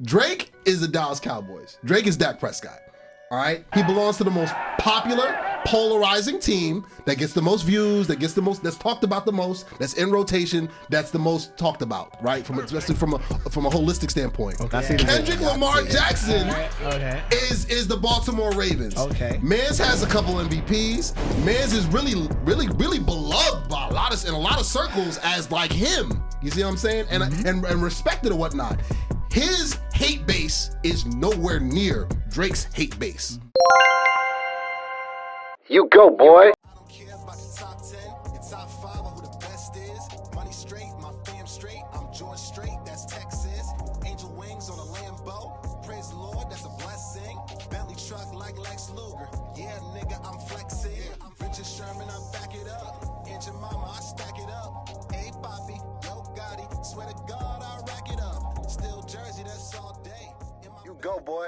Drake is the Dallas Cowboys. Drake is Dak Prescott. All right? He belongs to the most popular, polarizing team that gets the most views, that's talked about the most, that's in rotation, that's the most talked about, right? Especially from a holistic standpoint. Okay. Kendrick Lamar Jackson is the Baltimore Ravens. Okay. Mans has a couple MVPs. Mans is really beloved by a lot of circles as like him. You see what I'm saying? And respected or whatnot. His hate base is nowhere near Drake's hate base. You go, boy. I don't care about the top 10, the top 5, or who the best is. Money straight, my fam straight. I'm George straight, that's Texas. Angel wings on a Lambo. Praise the Lord, that's a blessing. Bentley truck like Lex Luger. Yeah, nigga, I'm flexing. I'm Richard Sherman, I back it up. Aunt your mama, I stack it up. Hey, Poppy, yo, Gotti. Swear to God, I rack it up. Still Jersey, that's all day. You go, boy.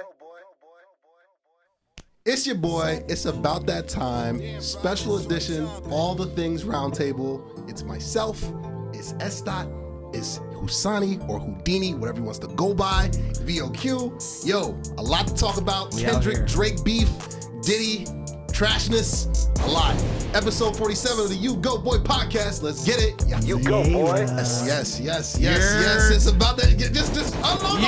It's your boy. It's about that time. Special edition. All the things Roundtable. It's myself. It's S. It's Husani or Hudini, whatever he wants to go by. VOQ. Yo, a lot to talk about. Kendrick, Drake beef, Diddy, trashness, a lot. Episode 47 of the U-Goboy Podcast. Let's get it. You go, boy. Yes. It's about that. Just unload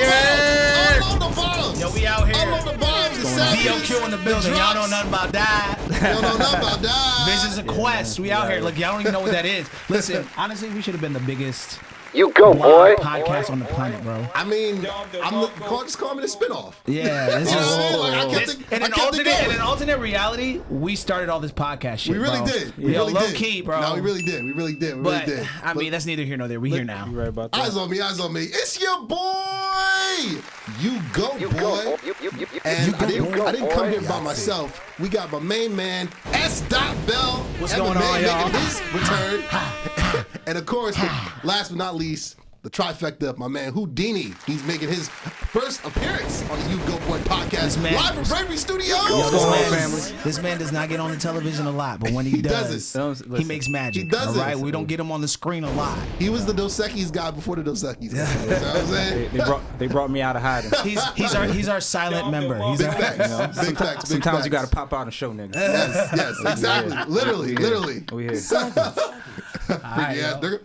the bombs. Yo, we out here. Unload the bombs. VOQ in the building. Y'all don't know nothing about that. Y'all don't know about that. Vision's a quest. We out here. Look, y'all don't even know what that is. Listen, honestly, we should have been the biggest You go, boy. podcast on the planet, bro. I mean, just call me the spinoff. Yeah, this You know what I mean? is. Like, I kept In an alternate reality, we started all this podcast shit. We really bro. did. Yo, low key, bro. No, we really did. We really did. I mean, that's neither here nor there. We here now. You right about that. Eyes on me. It's your boy. You go, boy. And I didn't come here by myself. We got my main man, S. Bell. What's going on, y'all? Making his return. And of course, last but not least, the trifecta, my man Hudini. He's making his first appearance on the U-Goboy Podcast. Live from Bravery Studios. This man does not get on the television a lot, but when he does, he makes magic. He does all right? it. We don't get him on the screen a lot. He was the Dos Equis guy before the Dos Equis. You know what I'm saying? They brought me out of hiding. He's our silent member. He's Big our, facts. Big facts. Sometimes you gotta pop out and show niggas. Yes, exactly. Literally. We here. All right.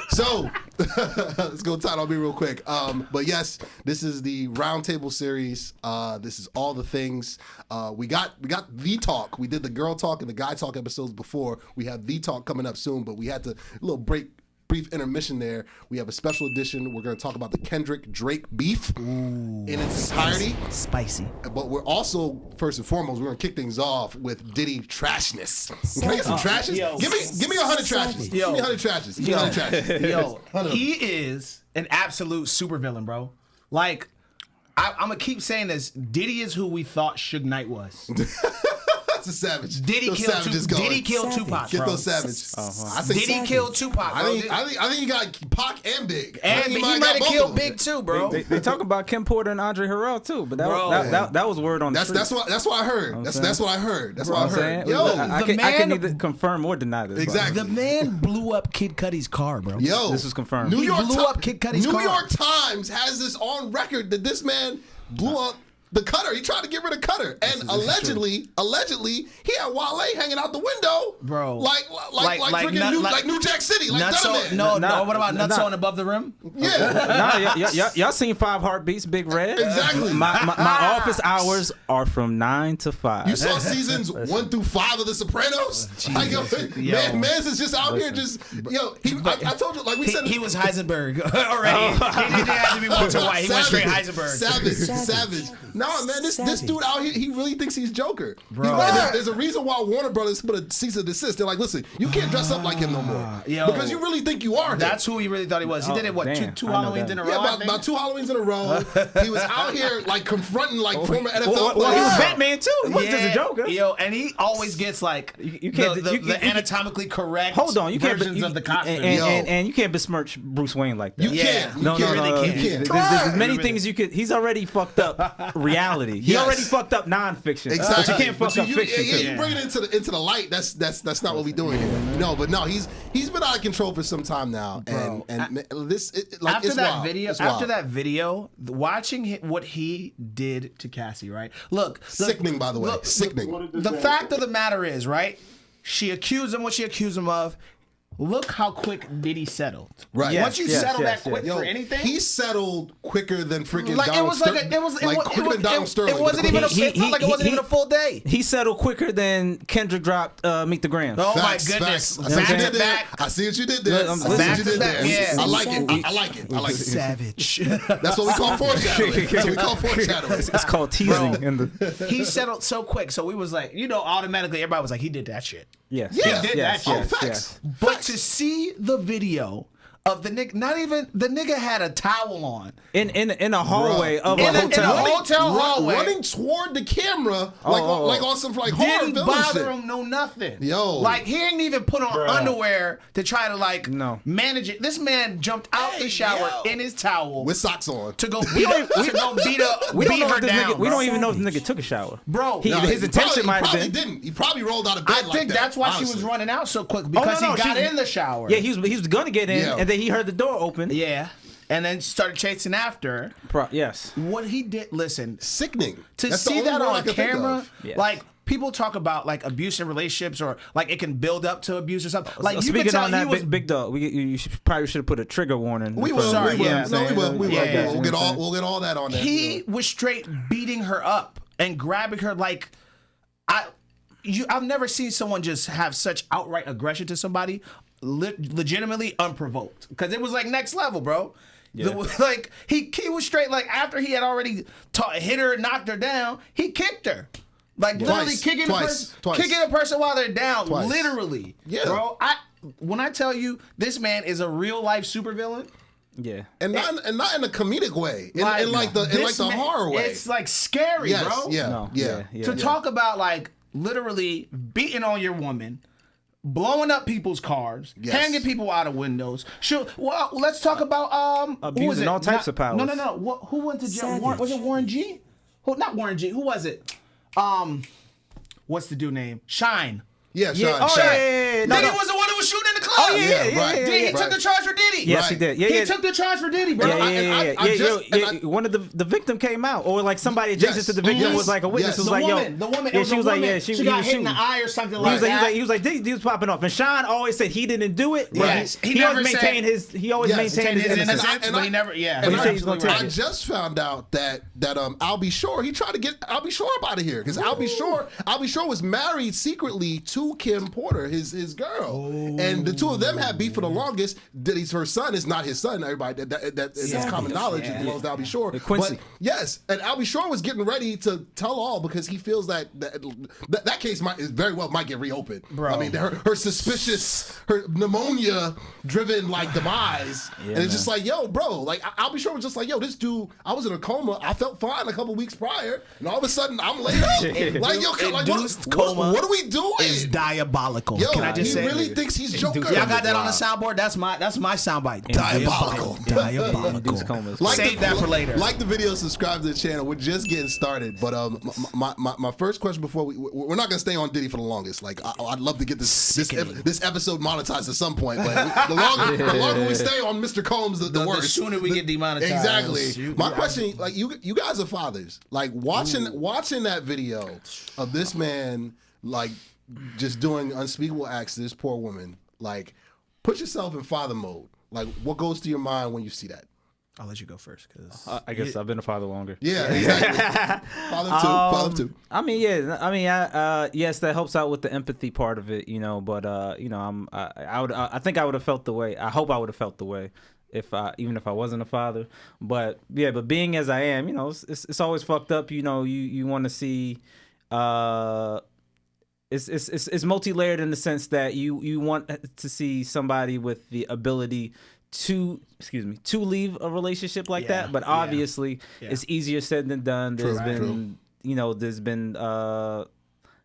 So let's go tight on me real quick. But yes, this is the Roundtable series. This is all the things. We got the talk. We did the girl talk and the guy talk episodes before. We have the talk coming up soon, but we had to brief intermission there. We have a special edition. We're going to talk about the Kendrick Drake beef in its entirety. Spicy. But we're also, first and foremost, we're going to kick things off with Diddy trashness. Can I get some trashes? Give me 100 trashes. Give me 100 trashes. Give me 100 trashes. Yo, he is an absolute supervillain, bro. Like, I'm going to keep saying this. Diddy is who we thought Suge Knight was. That's a savage. Diddy killed Tupac, Get bro. those savage. Diddy killed Tupac, bro. I think you got Pac and Big. And he might have killed Big too, bro. They talk about Kim Porter and Andre Harrell too, but that was word on the street. That's what I heard. That's what I heard. That's what I heard. Yo, I can neither confirm or deny this. Exactly. The man blew up Kid Cudi's car, bro. Yo, this was confirmed. New York car. Times has this on record that this man blew up the Cutter. He tried to get rid of Cutter, and allegedly, he had Wale hanging out the window, bro. Like New Jack City, like Nutso. No. What about Nutso and Above the Rim? Yeah. Y'all seen 5 Heartbeats, Big Red? Exactly. My office hours are from 9 to 5. You saw seasons 1 through 5 of The Sopranos. Like, man's is just out here, just I told you, like we said, he was Heisenberg already. He didn't have to be Walter White. He went straight Heisenberg. Savage. No, man, this dude out here, he really thinks he's Joker. Bro. There's a reason why Warner Brothers put a cease and desist. They're like, listen, you can't dress up like him no more. Because you really think you are him. That's who he really thought he was. He did it, two Halloweens in a row? Yeah, about 2 Halloweens in a row. He was out here, like, confronting, like, former NFL players. Well, he was Batman, too. He wasn't just a Joker. Yo, and he always gets, like, the anatomically correct versions of the costume. And you can't besmirch Bruce Wayne like that. You can't. No. You can't. There's many things you could. He's already fucked up reality. He already fucked up nonfiction. Exactly. But you can't fuck up fiction. You bring it into the light. That's not what we're doing here. No, but no, he's been out of control for some time now, and after that video, watching what he did to Cassie, right? Look, sickening, by the way, sickening. The fact of the matter is, right? She accused him what she accused him of. Look how quick Diddy settled. Right. Once you settle that quick for anything, he settled quicker than freaking like Donald Sterling. It wasn't even a full day. He settled quicker than Kendrick dropped Meet the Grams. Oh my goodness! I see what you did there. I like it. Savage. That's what we call foreshadowing. It's called teasing. He settled so quick, so we was like, automatically everybody was like, he did that shit. Yes. He did that shit. Facts. But to see the video of the nigga, the nigga had a towel on in a hallway of a hotel. In a hotel hallway, running toward the camera like on some horror film didn't bother shit. him nothing. Yo, like he ain't even put on underwear to try to manage it. This man jumped out the shower in his towel with socks on to go beat her down. We don't even know if the nigga took a shower, bro. His intention might have been. Didn't. He probably rolled out of bed. I think that's why she was running out so quick because he got in the shower. Yeah, he was gonna get in, and then he heard the door open. Yeah. And then started chasing after. Yes. What he did, listen. Sickening. To see that on camera, like, people talk about, like, abuse in relationships or, like, it can build up to abuse or something. Like, you speaking on that, big dog, you probably should have put a trigger warning. We will. We will. We'll get all that on there. He was straight beating her up and grabbing her like... I've never seen someone just have such outright aggression to somebody legitimately unprovoked, because it was like next level, bro. Yeah. Like he was straight, like after he had already hit her, knocked her down, he kicked her, like literally kicking a person while they're down, literally. Yeah, bro. When I tell you this man is a real life supervillain. Yeah, and not in a comedic way, in the horror way. It's like scary, bro. Yeah. To talk about like literally beating on your woman, blowing up people's cars, hanging people out of windows. Let's talk about abusing all types of powers. No. Who went to jail? Was it Warren G? Not Warren G. Who was it? What's the dude name? Shine. Yeah, Shine. Diddy was the one who was shooting in the club. He took the charge for Diddy. Yes, he did. He took the charge for Diddy, bro. One of the victim came out, or like somebody adjacent to the victim was like a witness. Was like, the woman. She was like, she got hit in the eye or something like that. He was like, Diddy was popping off, and Sean always said he didn't do it. Yes, he always maintained his innocence. But he never. I just found out that Al B. Shore, he tried to get Al B. Shore up out of here, because Al B. Shore was married secretly to Kim Porter, his girl, and the two of them had beef for the longest. Diddy's first son is not his son. Everybody that is common knowledge. It belongs to Al B. Shore. Quincy. But yes, and Al B. Shore was getting ready to tell all, because he feels that case might get reopened. Bro. I mean, her suspicious, her pneumonia-driven like demise, and it's just like, yo, bro, like Al B. Shore was just like, yo, this dude, I was in a coma, I felt fine a couple weeks prior, and all of a sudden I'm laid up. Like, yo, what are we doing? Is diabolical. Yo, can I just say? He really thinks he's Joker. Y'all got that on the soundboard? That's my soundbite. Diabolical. Save that for later. Like the video, subscribe to the channel. We're just getting started, but my first question before we're not gonna stay on Diddy for the longest. Like I'd love to get this episode monetized at some point, but the longer we stay on Mr. Combs, the worse. The sooner we get demonetized. Exactly. My question, like you guys are fathers. Like watching that video of this man, like, just doing unspeakable acts to this poor woman. Like, put yourself in father mode. Like, what goes to your mind when you see that? I'll let you go first, because I guess I've been a father longer. Yeah, exactly. Father too. I mean, yes, that helps out with the empathy part of it, But I think I would have felt the way. I hope I would have felt the way even if I wasn't a father. But being as I am, it's always fucked up. You want to see. It's multi-layered in the sense that you want to see somebody with the ability to leave a relationship like that, but obviously it's easier said than done. There's been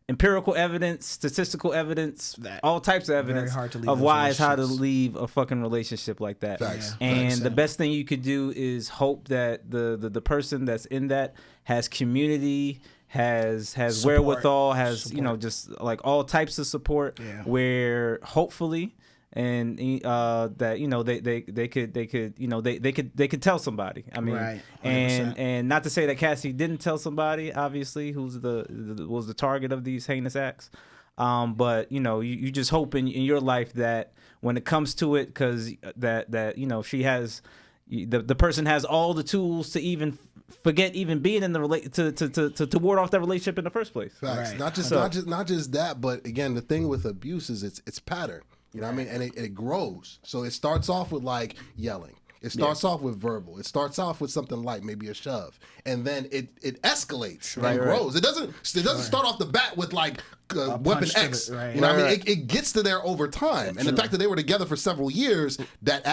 empirical evidence, statistical evidence, all types of evidence hard to leave of those why it's how to relationships. leave a fucking relationship like that. Facts. And Facts. the best thing you could do is hope that the person that's in that has community, has Support. wherewithal, has just like all types of support. Yeah. Where hopefully. And that they could tell somebody. I mean, Right, 100%. and not to say that Cassie didn't tell somebody, obviously, who's was the target of these heinous acts. But you just hope in your life that when it comes to it, because that she has the person has all the tools to even forget even being in the to ward off that relationship in the first place. Facts. Right. Not just that, but again, the thing with abuse is it's pattern. You know what I mean? And it grows. So it starts off with like yelling. It starts off with verbal. It starts off with something like maybe a shove, and then it escalates and grows. It doesn't start off the bat with like weapon X. Right. You know what I mean? It gets to there over time, and the fact that they were together for several years that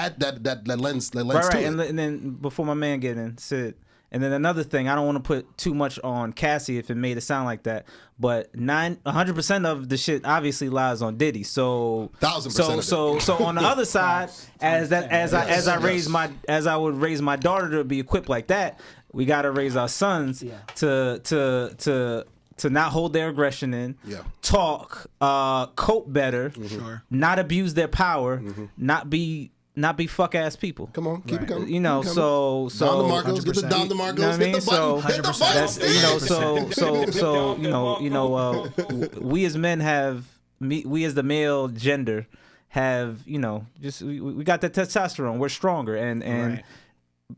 lends to it. And then before my man get in, Sid. And then another thing, I don't want to put too much on Cassie if it made it sound like that, but 100% of the shit obviously lies on Diddy. So 1000%. So on the other side, as I would raise my daughter to be equipped like that, we got to raise our sons to not hold their aggression in, talk, cope better, not abuse their power, not be fuck ass people. Come on, keep it coming. So Don DeMarcos, get the Don DeMarcos, hit the button, hit the button. We as men we as the male gender have, just we got that testosterone. We're stronger and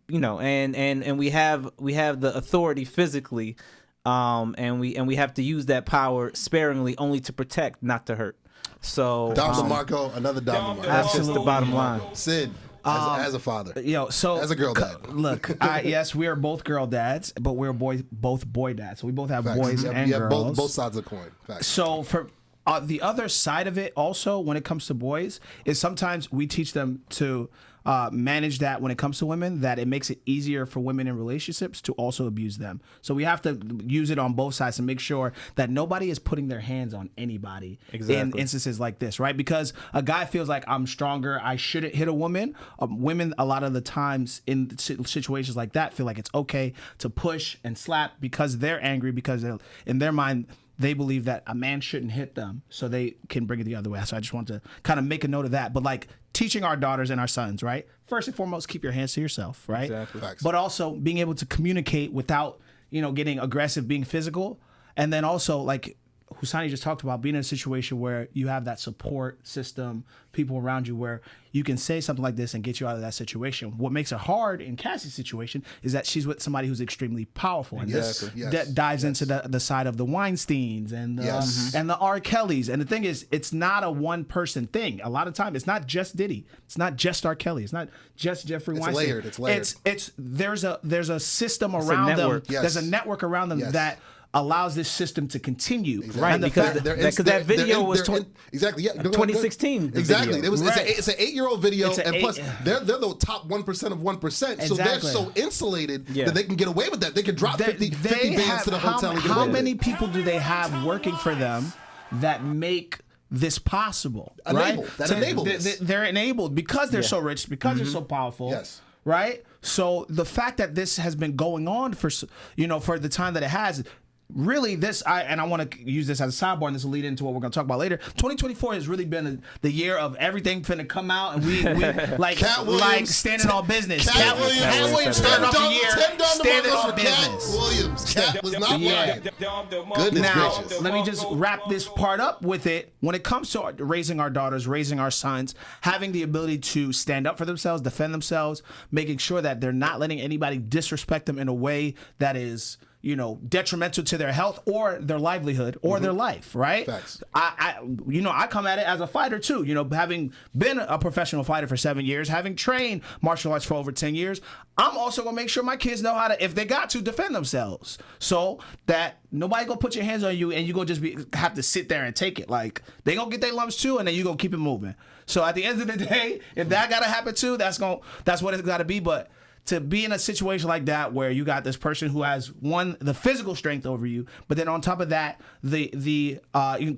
we have the authority physically, and we have to use that power sparingly, only to protect, not to hurt. So Don DeMarco, another Don DeMarco. That's just the bottom line. Sid, as a father, so as a girl dad. Look, yes, we are both girl dads, but we're both boy dads. So we both have Facts. boys and girls. Both sides of the coin. Facts. So for the other side of it, also when it comes to boys, is sometimes we teach them to manage that when it comes to women, that it makes it easier for women in relationships to also abuse them. So we have to use it on both sides to make sure that nobody is putting their hands on anybody in instances like this, right? Because a guy feels like I'm stronger, I shouldn't hit a woman. Women, a lot of the times in situations like that, feel like it's okay to push and slap because they're angry, because in their mind, they believe that a man shouldn't hit them, so they can bring it the other way. So I just want to kind of make a note of that. But like teaching our daughters and our sons, right? First and foremost, keep your hands to yourself, right? Exactly. Facts. But also being able to communicate without, getting aggressive, being physical. And then also like Husani just talked about, being in a situation where you have that support system, people around you where you can say something like this and get you out of that situation. What makes it hard in Cassie's situation is that she's with somebody who's extremely powerful. And that dives into the side of the Weinsteins and the R. Kellys. And the thing is, it's not a one person thing. A lot of time, it's not just Diddy. It's not just R. Kelly. It's not just Jeffrey Weinstein. It's layered. There's a system around them. Yes. There's a network around them that allows this system to continue. Exactly. Right, because that video was 2016. Exactly. Video. It's an 8-year-old video, and plus eight- they're the top 1% of 1%. So they're Exactly. so insulated that they can get away with that. They can drop 50 bands to the hotel and get away How with many it. people do they have working for them that make this possible? Enable. Right? That enable this. They're enabled because they're so rich, because they're so powerful. Yes. Right? So the fact that this has been going on for the time that it has, really, I want to use this as a sidebar, and this will lead into what we're going to talk about later. 2024 has really been the year of everything finna come out, and we like standing on business. Cat Williams started off the year standing on Cat business. Williams. Cat was not lying. Goodness Now, gracious. let me just wrap this part up with it. When it comes to raising our daughters, raising our sons, having the ability to stand up for themselves, defend themselves, making sure that they're not letting anybody disrespect them in a way that is detrimental to their health or their livelihood or their life, right? Facts. I come at it as a fighter too, having been a professional fighter for 7 years, having trained martial arts for over 10 years, I'm also gonna make sure my kids know how to, if they got to, defend themselves, so that nobody gonna put your hands on you and you gonna just have to sit there and take it. Like, they gonna get their lumps too, and then you gonna keep it moving. So at the end of the day, if that gotta happen too, that's what it's gotta be. But to be in a situation like that where you got this person who has the physical strength over you, but then on top of that, the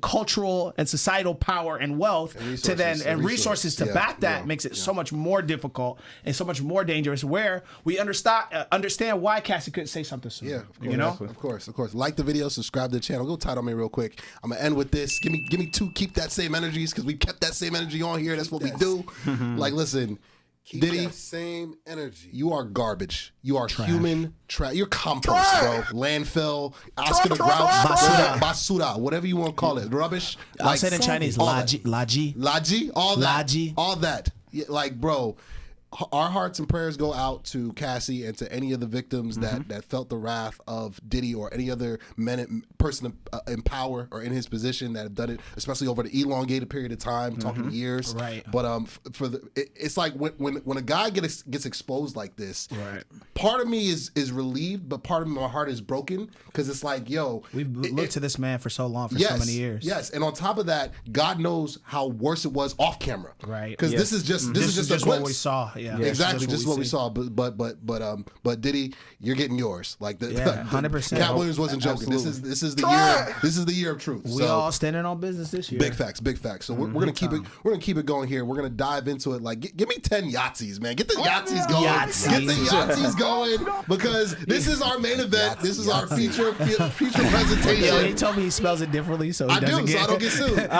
cultural and societal power and wealth and resources to back that makes it so much more difficult and so much more dangerous. Where we understand why Cassie couldn't say something soon. Yeah, of course, of course. Like the video, subscribe to the channel. Go tight on me real quick. I'm gonna end with this. Give me 2. Keep that same energies because we kept that same energy on here. That's what we do. Like, listen. Keep Diddy, that same energy. you are garbage. You are human trash. You're compost, bro. Landfill, Oscar the Grouch, basura, whatever you want to call it. Rubbish. I said in Chinese, laji. Laji, all that. Laji. All that. Yeah, like, bro, our hearts and prayers go out to Cassie and to any of the victims that felt the wrath of Diddy or any other person in power or in his position that have done it, especially over the elongated period of time, talking years. Right. But it's like when a guy gets exposed like this, right. Part of me is relieved, but part of my heart is broken because it's like, yo, we've looked to this man for so long, so many years. Yes, and on top of that, God knows how worse it was off camera. Right. Because this is just what we saw. Yeah, exactly. Just what we saw. But Diddy, you're getting yours. Like 100%. Cat Williams wasn't joking. Absolutely. This is the year. This is the year of truth. We all standing on business this year. Big facts. So we're gonna keep it. We're gonna keep it going here. We're gonna dive into it. Like, give me 10 Yahtzees, man. Get the Yahtzees going. Get the Yahtzees going because this is our main event. This is our feature presentation. Yo, he told me he spells it differently, so he doesn't so I don't get sued. And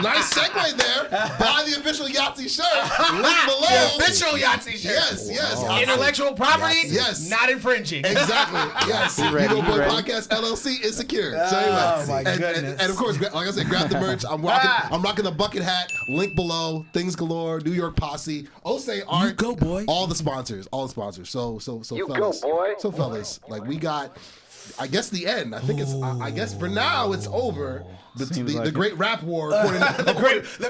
nice segue there. Buy the official Yahtzee shirt. Link below. Official Yahtzee shirt. Yes. Intellectual property. Yes. Not infringing. Exactly. Yes. U-Goboy Podcast LLC is secured. So anyway, my goodness. And of course, like I said, grab the merch. I'm rocking the bucket hat. Link below. Things Galore. New York Posse. Osei Art. U-Goboy. All the sponsors. So You fellas. go, boy. So fellas, like we got. I guess the end. I think it's. I guess for now it's over. The great rap war. The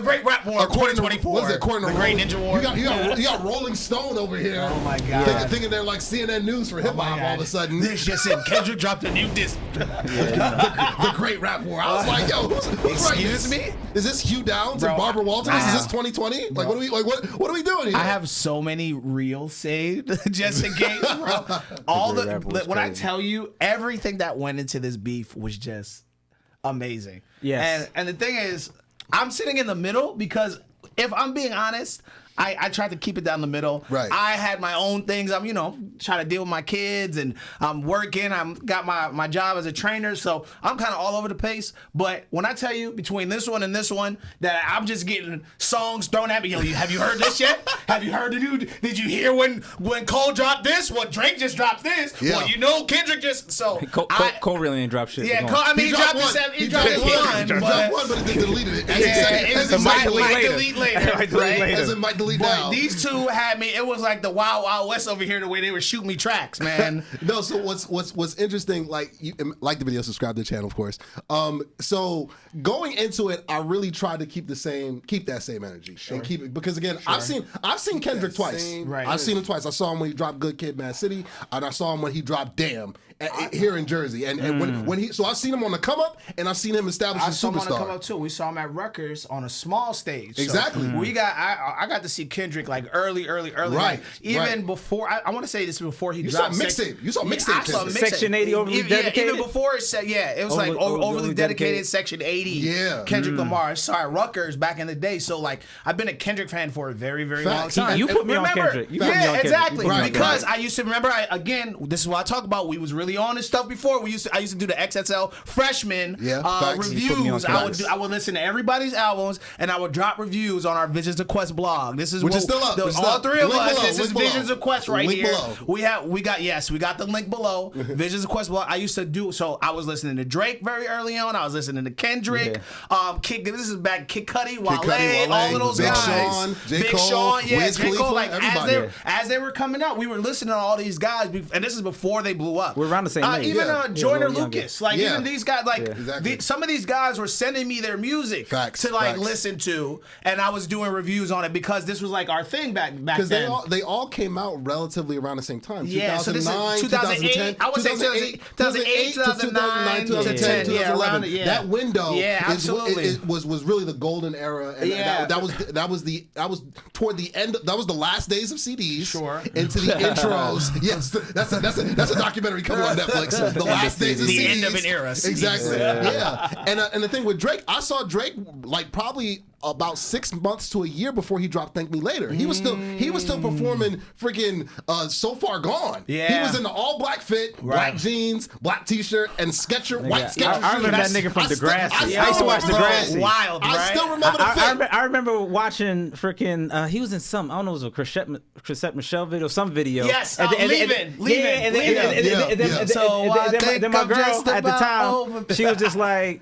great rap war. 2024. What is it? According to the Great Ninja War. You got Rolling Stone over here. Oh my God. Thinking they're like CNN News for hip hop all of a sudden. This just in. Kendrick dropped a new disc. The great rap war. I was like, yo, who's excuse me? Is this Hugh Downs and Barbara Walters? Is this 2020? Like, what are we doing here? I have so many reels saved just in case, bro. When I tell you, everything that went into this beef was just amazing. Yes. And the thing is, I'm sitting in the middle because if I'm being honest, I tried to keep it down the middle. Right. I had my own things. I'm, trying to deal with my kids and I'm working. I'm got my job as a trainer. So I'm kind of all over the place. But when I tell you between this one and this one that I'm just getting songs thrown at me, have you heard this yet? Have you heard the new? Did you hear when Cole dropped this? Well, Drake just dropped this. Yeah. Well, Kendrick just Cole really ain't dropped shit. Yeah, he dropped one. He dropped one, but it deleted it. It might delete later. As it might delete But now. these two had me. It was like the Wild Wild West over here, the way they were shooting me tracks, man. No, so what's interesting? Like the video, subscribe to the channel, of course. So going into it, I really tried to keep that same energy and keep it because again, I've seen Kendrick twice. Right. I've seen him twice. I saw him when he dropped Good Kid, Mad City, and I saw him when he dropped Damn here in Jersey. And when so I've seen him on the come up, and I've seen him establish as a superstar. I saw him on the come up too. We saw him at Rutgers on a small stage. Exactly. So I got to see Kendrick like early. Right. Like, even before I want to say this before he dropped mixtape. You saw mixtape. I saw mixtape. Section 80 overly dedicated. Even before it said it was like overly dedicated Section 80. Yeah. Kendrick Lamar. Sorry, Rutgers back in the day. So like I've been a Kendrick fan for a very long time. You put me on Kendrick. Exactly. Right, because I used to remember. This is what I talk about. We was really on this stuff before. I used to do the XXL freshman reviews. I would listen to everybody's albums and I would drop reviews on our Visions of Quest blog. This is which is still up. All three of us. This is below. Visions of Quest right link here. Below. We got the link below. Visions of Quest blog. I used to do so. I was listening to Drake very early on. I was listening to Kendrick. This is back Kid Cudi, Wale, all of those Big guys. Big Sean, Wiz Khalifa, Cole. Like everybody. as they were coming out, we were listening to all these guys, and this is before they blew up. We're around the same age. Even Joyner Lucas, even these guys, exactly. some of these guys were sending me their music to listen to, and I was doing reviews on it because this was like our thing back Because then. they all came out relatively around the same time. Yeah, so this is 2009, 2008. I would say 2008, 2009, 2010, 2011. Yeah. That window absolutely. was really the golden era. And that was toward the end. That was the last days of CDs. Sure. Into the intros. Yes, that's a documentary coming on Netflix. The last days of CDs. The end of an era. Exactly. Yeah. And the thing with Drake, I saw Drake like probably about 6 months to a year before he dropped Thank Me Later. He was still performing freaking So Far Gone. Yeah. He was in the all black fit, black jeans, black t-shirt, and white Sketcher. I remember that nigga from Degrassi. I used to watch Degrassi. Wild, right? I still remember the fit. I remember watching freaking. He was in some. I don't know. It was a Chrisette Michelle video, some video. Yes, leaving. So then my girl at the time, she was just like.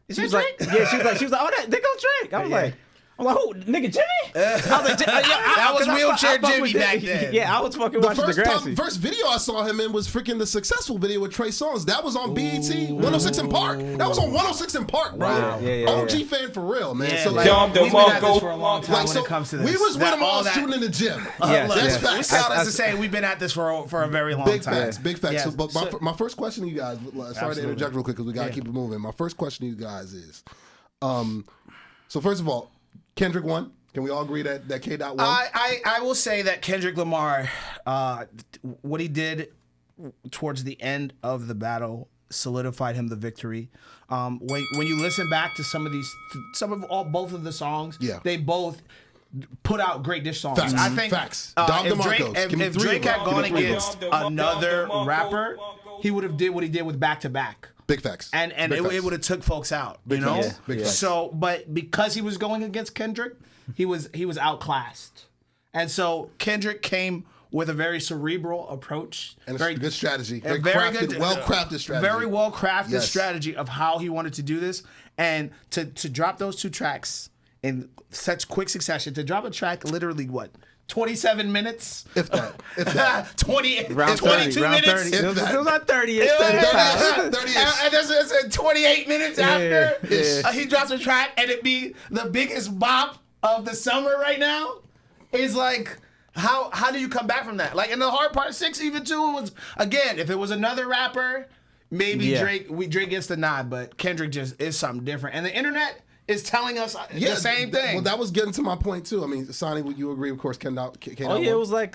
She was like, oh, they go Drake. I was like, who? Nigga Jimmy? I was like, that was wheelchair Jimmy back then. Yeah, I was fucking watching Degrassi. First video I saw him in was freaking the Successful video with Trey Songz. That was on BET 106 in Park. That was on 106 in Park, bro. Wow. OG fan for real, man. Yeah, so like, we've been at this for a long time when it comes to this. We was with them all shooting in the gym. That's facts. We saw this to say we've been at this for a very long time. Big facts. Yeah. So, but my first question to you guys, sorry to interject real quick because we got to keep it moving. My first question to you guys is, so first of all, Kendrick won. Can we all agree that K-Dot won? I will say that Kendrick Lamar, what he did towards the end of the battle solidified him the victory. When you listen back to both of the songs, they both put out great dish songs. Facts. I think if Drake had gone against another rapper, he would have did what he did with Back to Back. Big facts. And it would have took folks out, you know? Big facts. So, but because he was going against Kendrick, he was outclassed. And so Kendrick came with a very cerebral approach. And a good strategy. Very well-crafted strategy. Very well-crafted strategy of how he wanted to do this. And to drop those two tracks in such quick succession, to drop a track literally, 27 minutes? If that. 22 round 30, minutes? It was on 30. And there's 28 minutes after he drops a track and it be the biggest bop of the summer right now. Is like, how do you come back from that? Like, and the hard part, 6 even too, was, again, if it was another rapper, maybe Drake gets the nod, but Kendrick just is something different. And the internet is telling us the same thing. Well, that was getting to my point too. I mean, Sonny, would you agree? Of course, Kendall. It was like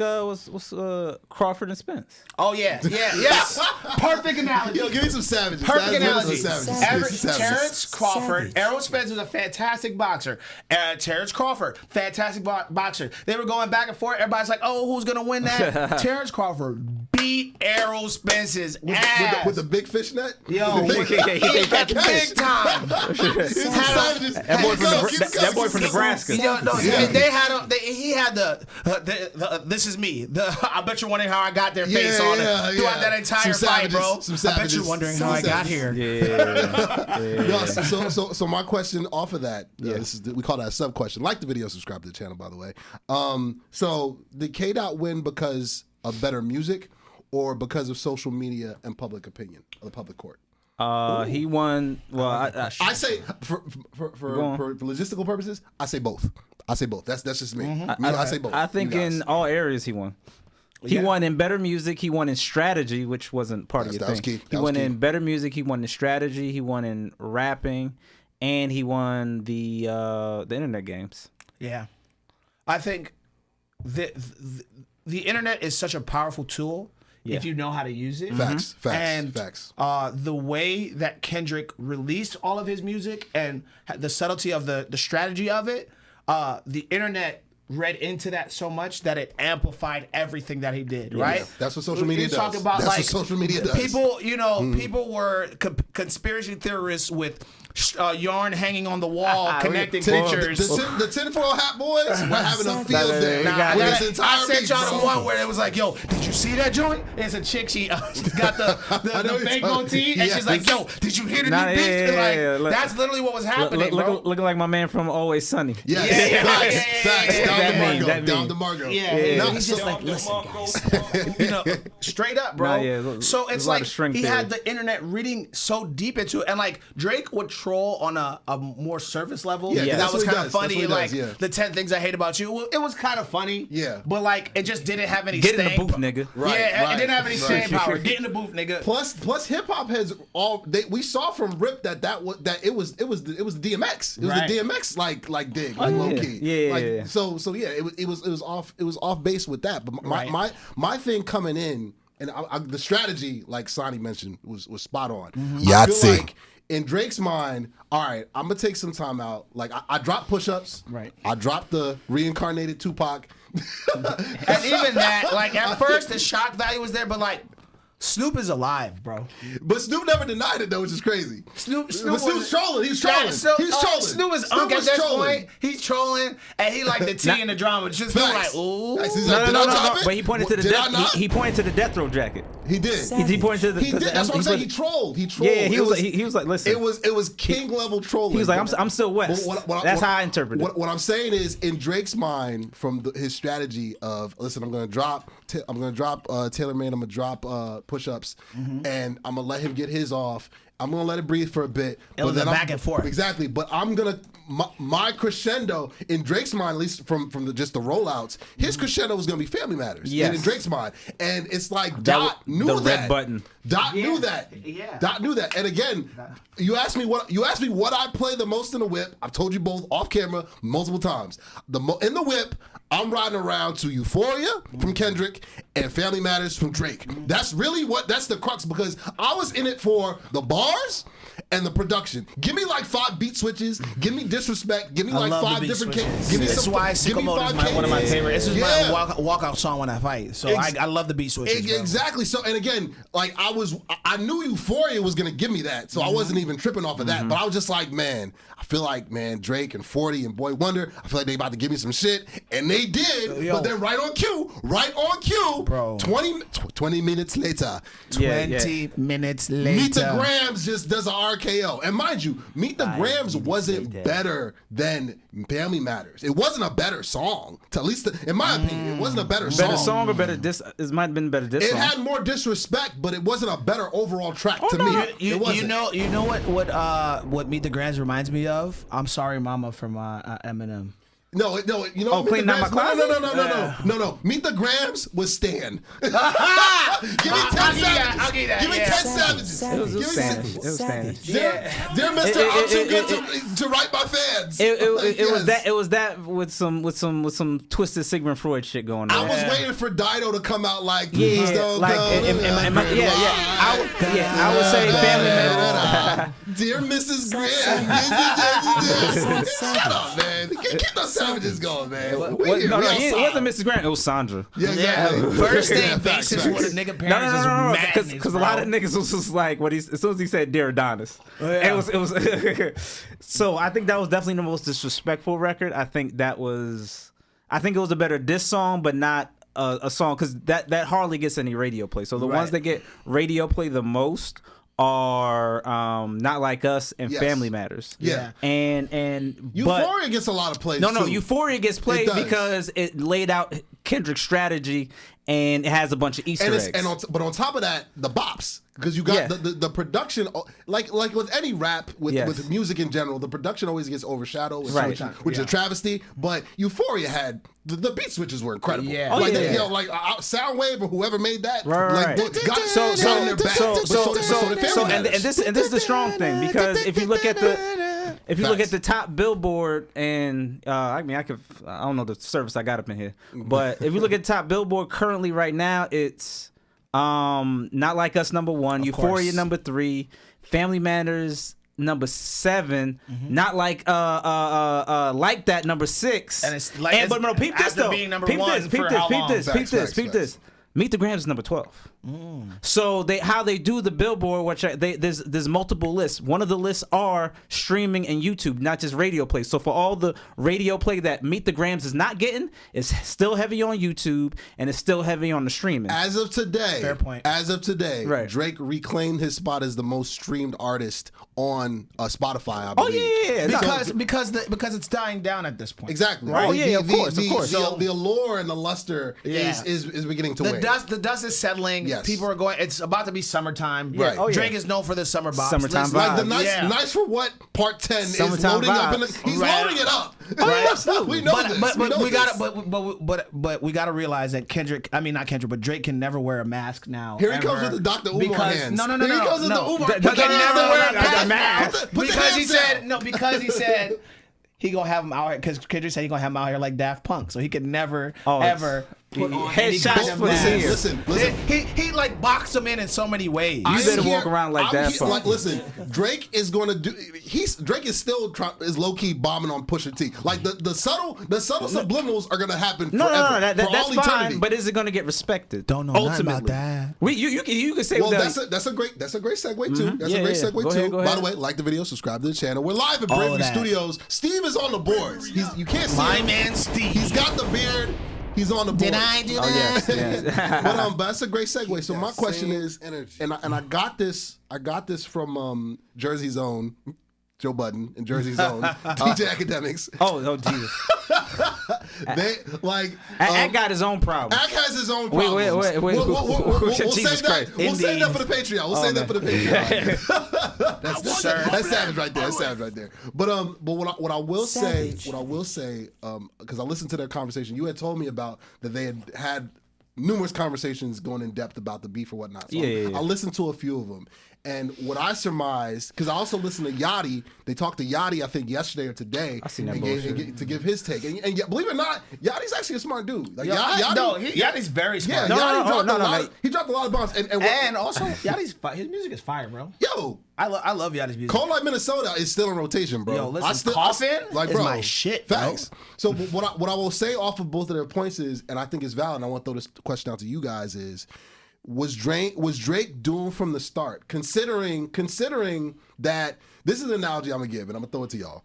Crawford and Spence. Oh yeah, yes. Perfect analogy. Yo, give me some savages. Perfect analogy. Terrence Crawford, Errol Spence was a fantastic boxer. Terrence Crawford, fantastic boxer. They were going back and forth. Everybody's like, "Oh, who's gonna win that?" Terrence Crawford beat Errol Spence's ass with the big fishnet. Yo, big time. That boy from Nebraska. He had the this is me. I bet you're wondering how I got their face on it throughout that entire fight, bro. I bet you're wondering how I got here. So my question off of that, we call that a sub question. Like the video, subscribe to the channel, by the way. So did K-Dot win because of better music or because of social media and public opinion or the public court? He won. Well, I say for logistical purposes, I say both. That's just me. I say both. I think in all areas he won. He won in better music. He won in strategy, which wasn't part of your thing. He won in better music. He won in strategy. He won in rapping, and he won the internet games. Yeah, I think the internet is such a powerful tool. If you know how to use it. Facts. The way that Kendrick released all of his music and the subtlety of the strategy of it, the internet read into that so much that it amplified everything that he did, right? That's what social media does. Talk about, that's what social media does. People, people were conspiracy theorists with yarn hanging on the wall, connecting pictures. The tinfoil hat boys were having a field day. I sent y'all the one where it was like, yo, did you see that joint? It's a chick, she's got the fake goatee, and she's like, yo, did you hear the new bitch? That's literally what was happening, bro. Looking like my man from Always Sunny. Facts. Down to Margot. He's just like, listen, guys. Straight up, bro. So it's like he had the internet reading so deep into it, and like Drake would troll on a more surface level. Yeah, that that's was what he kind of does. funny. That's what Like he does, yeah. the 10 things I hate about you. Well, it was kind of funny. Yeah. But like it just didn't have any Get in staying the booth, nigga. Right, yeah, right, it didn't have any right. staying power. Get in the booth, nigga. Plus hip hop has we saw from Rip that it was the DMX. It was Right. the DMX like dig, like low key. Yeah, like, yeah. So yeah, it was off base with that. But my thing coming in, and the strategy, like Sonny mentioned, was spot on. I feel like in Drake's mind, all right, I'm gonna take some time out. Like I dropped push-ups. Right. I dropped the reincarnated Tupac. And even that, like at first the shock value was there, but like Snoop is alive, bro. But Snoop never denied it though, which is crazy. Snoop's trolling. He's trolling. He's trolling. Snoop is Snoop at was this trolling. point. He's trolling, and he like the tea and the drama. Just feel like, Facts. ooh. Facts. He's like, No. did I drop it? But he pointed to the Did I not? he pointed to the death row jacket. He did. He pointed to the. He did. That's what I'm saying. He trolled. He trolled. Yeah, he was like, listen. It was king level trolling. He was like, I'm still West. That's how I interpret it. What I'm saying is, in Drake's mind, from his strategy of, listen, I'm gonna drop Taylor Made. I'm gonna drop push-ups, and I'm gonna let him get his off. I'm gonna let it breathe for a bit. It was a back and forth. Exactly, but I'm gonna my crescendo in Drake's mind, at least from just the rollouts, his crescendo was gonna be Family Matters. Yes. In Drake's mind, and it's like That Dot was knew the that. red button. Dot knew that. Yeah. Dot knew that. And again, you asked me what I play the most in the whip. I've told you both off camera multiple times. In the whip, I'm riding around to Euphoria from Kendrick and Family Matters from Drake. That's the crux, because I was in it for the bars and the production. Give me like 5 beat switches. Give me Disrespect. Give me like 5 different switches. Give me This is some. why Give me Sicko Mode 5 is one of my Ks. favorites. This is Yeah. my walkout song when I fight. So I love the beat switches. Bro. Exactly. So, and again, like I knew Euphoria was gonna give me that, so I wasn't even tripping off of that. But I was just like, man, I feel like, man, Drake and 40 and Boy Wonder, I feel like they about to give me some shit, and they did. Yo. But then right on cue, Bro. 20 minutes later, 20 minutes later. Meet the Grams just does an RKO. And mind you, Meet the Grams wasn't better than Family Matters. It wasn't a better song. At least in my opinion, it wasn't a better song. Better song or better diss? It might have been better diss It song. had more disrespect, but it wasn't a better overall track to me. You It wasn't. know what Meet the Grams reminds me of? I'm Sorry Mama from Eminem. No, you know. Oh, Meet the Clean Out My Grams- Closet? No. Meet the Grams was Stan. Give me 10 Savages. I'll give that, Give me yeah. 10 Savages. It was Give me Spanish. It was Spanish. Dear Mr. I'm too good to write my fans. It was that with some twisted Sigmund Freud shit going on. I was waiting for Dido to come out like, Yeah, please don't like, go. I would say Family Matters. Dear Mrs. Graham. Shut up, man. Keep those savages going, man. It wasn't Mrs. Grant. It was Sandra. Yeah, exactly. First Yeah, thing facts, basis facts. with a nigga parents is No, madness, because a lot of niggas was just like as soon as he said Dear Adonis, it was. So I think that was definitely the most disrespectful record. I think it was a better diss song, but not a song, because that hardly gets any radio play. So the ones that get radio play the most are Not Like Us and Yes. Family Matters. Yeah. And Euphoria gets a lot of plays. No, too. Euphoria gets played It does. because it laid out Kendrick's strategy and it has a bunch of Easter eggs. But on top of that, the bops, because you got the production, like with any rap, with music in general, the production always gets overshadowed, which is a travesty. But Euphoria had the beat switches were incredible. Yeah. Oh, like yeah. You know, like Soundwave or whoever made that, Right. like got So got in their back. and this is the strong thing, because if you look at the top Billboard, and I don't know the service I got up in here, but if you look at top Billboard currently right now, it's Not Like Us number 1, Euphoria number 3, Family Matters number 7, Not Like That number 6, And it's like- but no, peep this after though, being number peep one this, for how long? peep this. Meet the Grams is number 12. So how they do the Billboard, which there's multiple lists. One of the lists are streaming and YouTube, not just radio play. So for all the radio play that Meet the Grams is not getting, it's still heavy on YouTube and it's still heavy on the streaming. As of today, Fair point. As of today, Right. Drake reclaimed his spot as the most streamed artist on Spotify, I believe. Because it's dying down at this point. Exactly. Right. Of course. The allure and the luster is beginning to wane. The dust is settling. Yes. People are going. It's about to be summertime. Right. Oh, Drake is known for the summer bops. Summertime Like the vibes. nice for what part 10 is Summertime loading up. He's Right. loading it up. Right. We know this. But we gotta realize that not Kendrick, but Drake can never wear a mask now. Here he comes with the Dr. Umar hands. No. Here he comes with the Umar. He can never wear a mask. Put the Because he said he gonna have him out here. Because Kendrick said he gonna have him out here like Daft Punk, so he could never ever put on any kind of mask. Listen. He like boxed him in so many ways. You better walk around like Daft Punk. Listen, Drake is going to do. Drake is still is low key bombing on Pusha T. Like the subtle subliminals are going to happen. No, forever, for that's all fine. eternity. But is it going to get respected? Don't know nothing about that. You can say Well, that. that's a great segue too. That's a great segue Go too. ahead, go By ahead. the way, like the video, subscribe to the channel. We're live at All Bravery of that. Studios. Steve is on the boards. You can't see My him. man Steve. He's got the beard. He's on the board. Did I do that? Yes. But that's a great segue. So my question is, and I got this from Jersey's own Joe Budden and Jersey's own DJ Academics. Oh, Jesus. They like Ak got his own problem. Ak has his own problems. Wait. We'll Jesus save that. Christ. We'll save that for the Patreon. We'll save that for the Patreon. That's savage right there. That's savage right there. But what I will say, because I listened to their conversation. You had told me about that they had numerous conversations going in depth about the beef or whatnot. So I listened to a few of them. And what I surmised, because I also listened to Yachty, they talked to Yachty, I think, yesterday or today. I seen that to give his take. And believe it or not, Yachty's actually a smart dude. Like, Yachty's very smart. He dropped a lot of bombs. And also, his music is fire, bro. Yo, I love Yachty's music. Cold Like Minnesota is still in rotation, bro. Yo, listen, Coffin is my shit, bro. Facts. So what I will say off of both of their points is, and I think it's valid, and I want to throw this question out to you guys is, was Drake doomed from the start? Considering that, this is an analogy I'm gonna give, and I'm gonna throw it to y'all.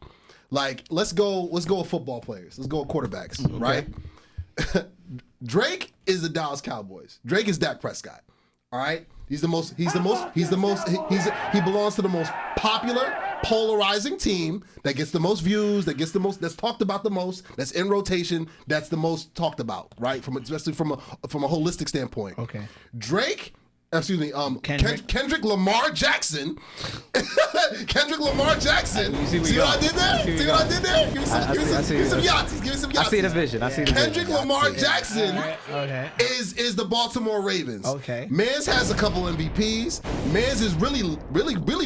Like, let's go with football players. Let's go with quarterbacks, right? Drake is the Dallas Cowboys. Drake is Dak Prescott. All right? He belongs to the most popular, polarizing team that gets the most views, that's talked about the most, that's in rotation, that's the most talked about, right? Especially from a holistic standpoint. Okay. Kendrick Lamar Jackson. Kendrick Lamar Jackson. See what I did there? Give me some Yachts. I see the vision. Kendrick Lamar Jackson is the Baltimore Ravens. Okay. Mans has a couple MVPs. Mans is really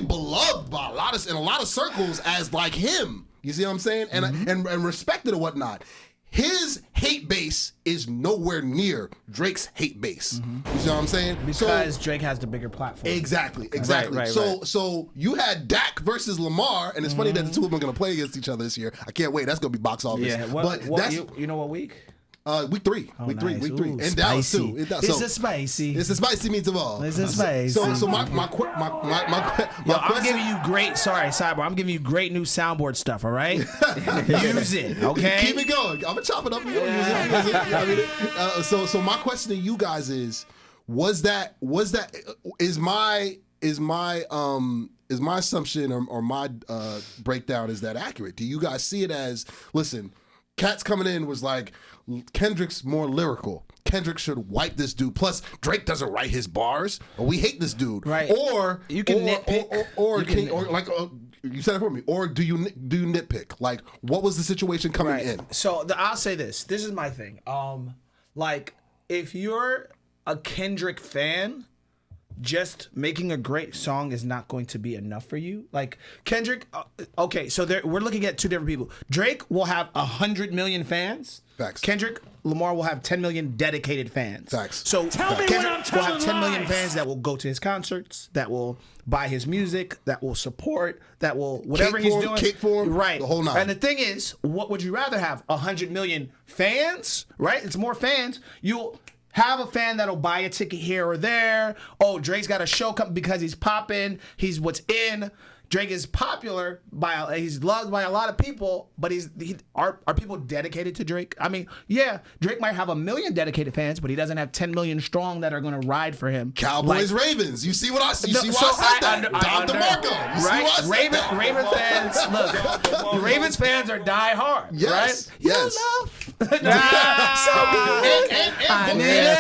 beloved by in a lot of circles as like him. You see what I'm saying? And respected or whatnot. His hate base is nowhere near Drake's hate base. You see what I'm saying? Because Drake has the bigger platform. Exactly. Right. So you had Dak versus Lamar, and it's funny that the two of them are going to play against each other this year. I can't wait. That's going to be box office. Yeah. You know what week? Week 3. Oh, week 3. nice. Week 3. Ooh, And Dallas too. It's a spicy. It's a spicy meat of all. It's a spicy. So my I'm giving you great. Sorry, Cyber. I'm giving you great new soundboard stuff. All right, use it. Okay, keep it going. I'm gonna chop it up. Use it. So my question to you guys is my assumption or my breakdown, is that accurate? Do you guys see it as, listen, Cats coming in was like, Kendrick's more lyrical. Kendrick should wipe this dude. Plus, Drake doesn't write his bars. Or we hate this dude. Right. Or you can nitpick. You said it for me. Or do you nitpick? Like, what was the situation coming in? So I'll say this. This is my thing. Like, if you're a Kendrick fan, just making a great song is not going to be enough for you. Like, Kendrick, okay, so we're looking at two different people. Drake will have 100 million fans. Facts. Kendrick Lamar will have 10 million dedicated fans. Facts. So Kendrick will have 10 million fans that will go to his concerts, that will buy his music, that will support, that will whatever he's doing. Kick for him, right? the whole nine. And the thing is, what would you rather have? 100 million fans, right? It's more fans. You'll have a fan that'll buy a ticket here or there. Oh, Drake's got a show coming because he's popping. He's what's in. Drake is popular he's loved by a lot of people, but are people dedicated to Drake? I mean, yeah, Drake might have 1 million dedicated fans, but he doesn't have 10 million strong that are going to ride for him. Cowboys, Ravens. You see what I see? You see why I said that? Don DeMarco. Right? Ravens fans. Look, Ravens fans are die hard. Yes. Right? Yes. That's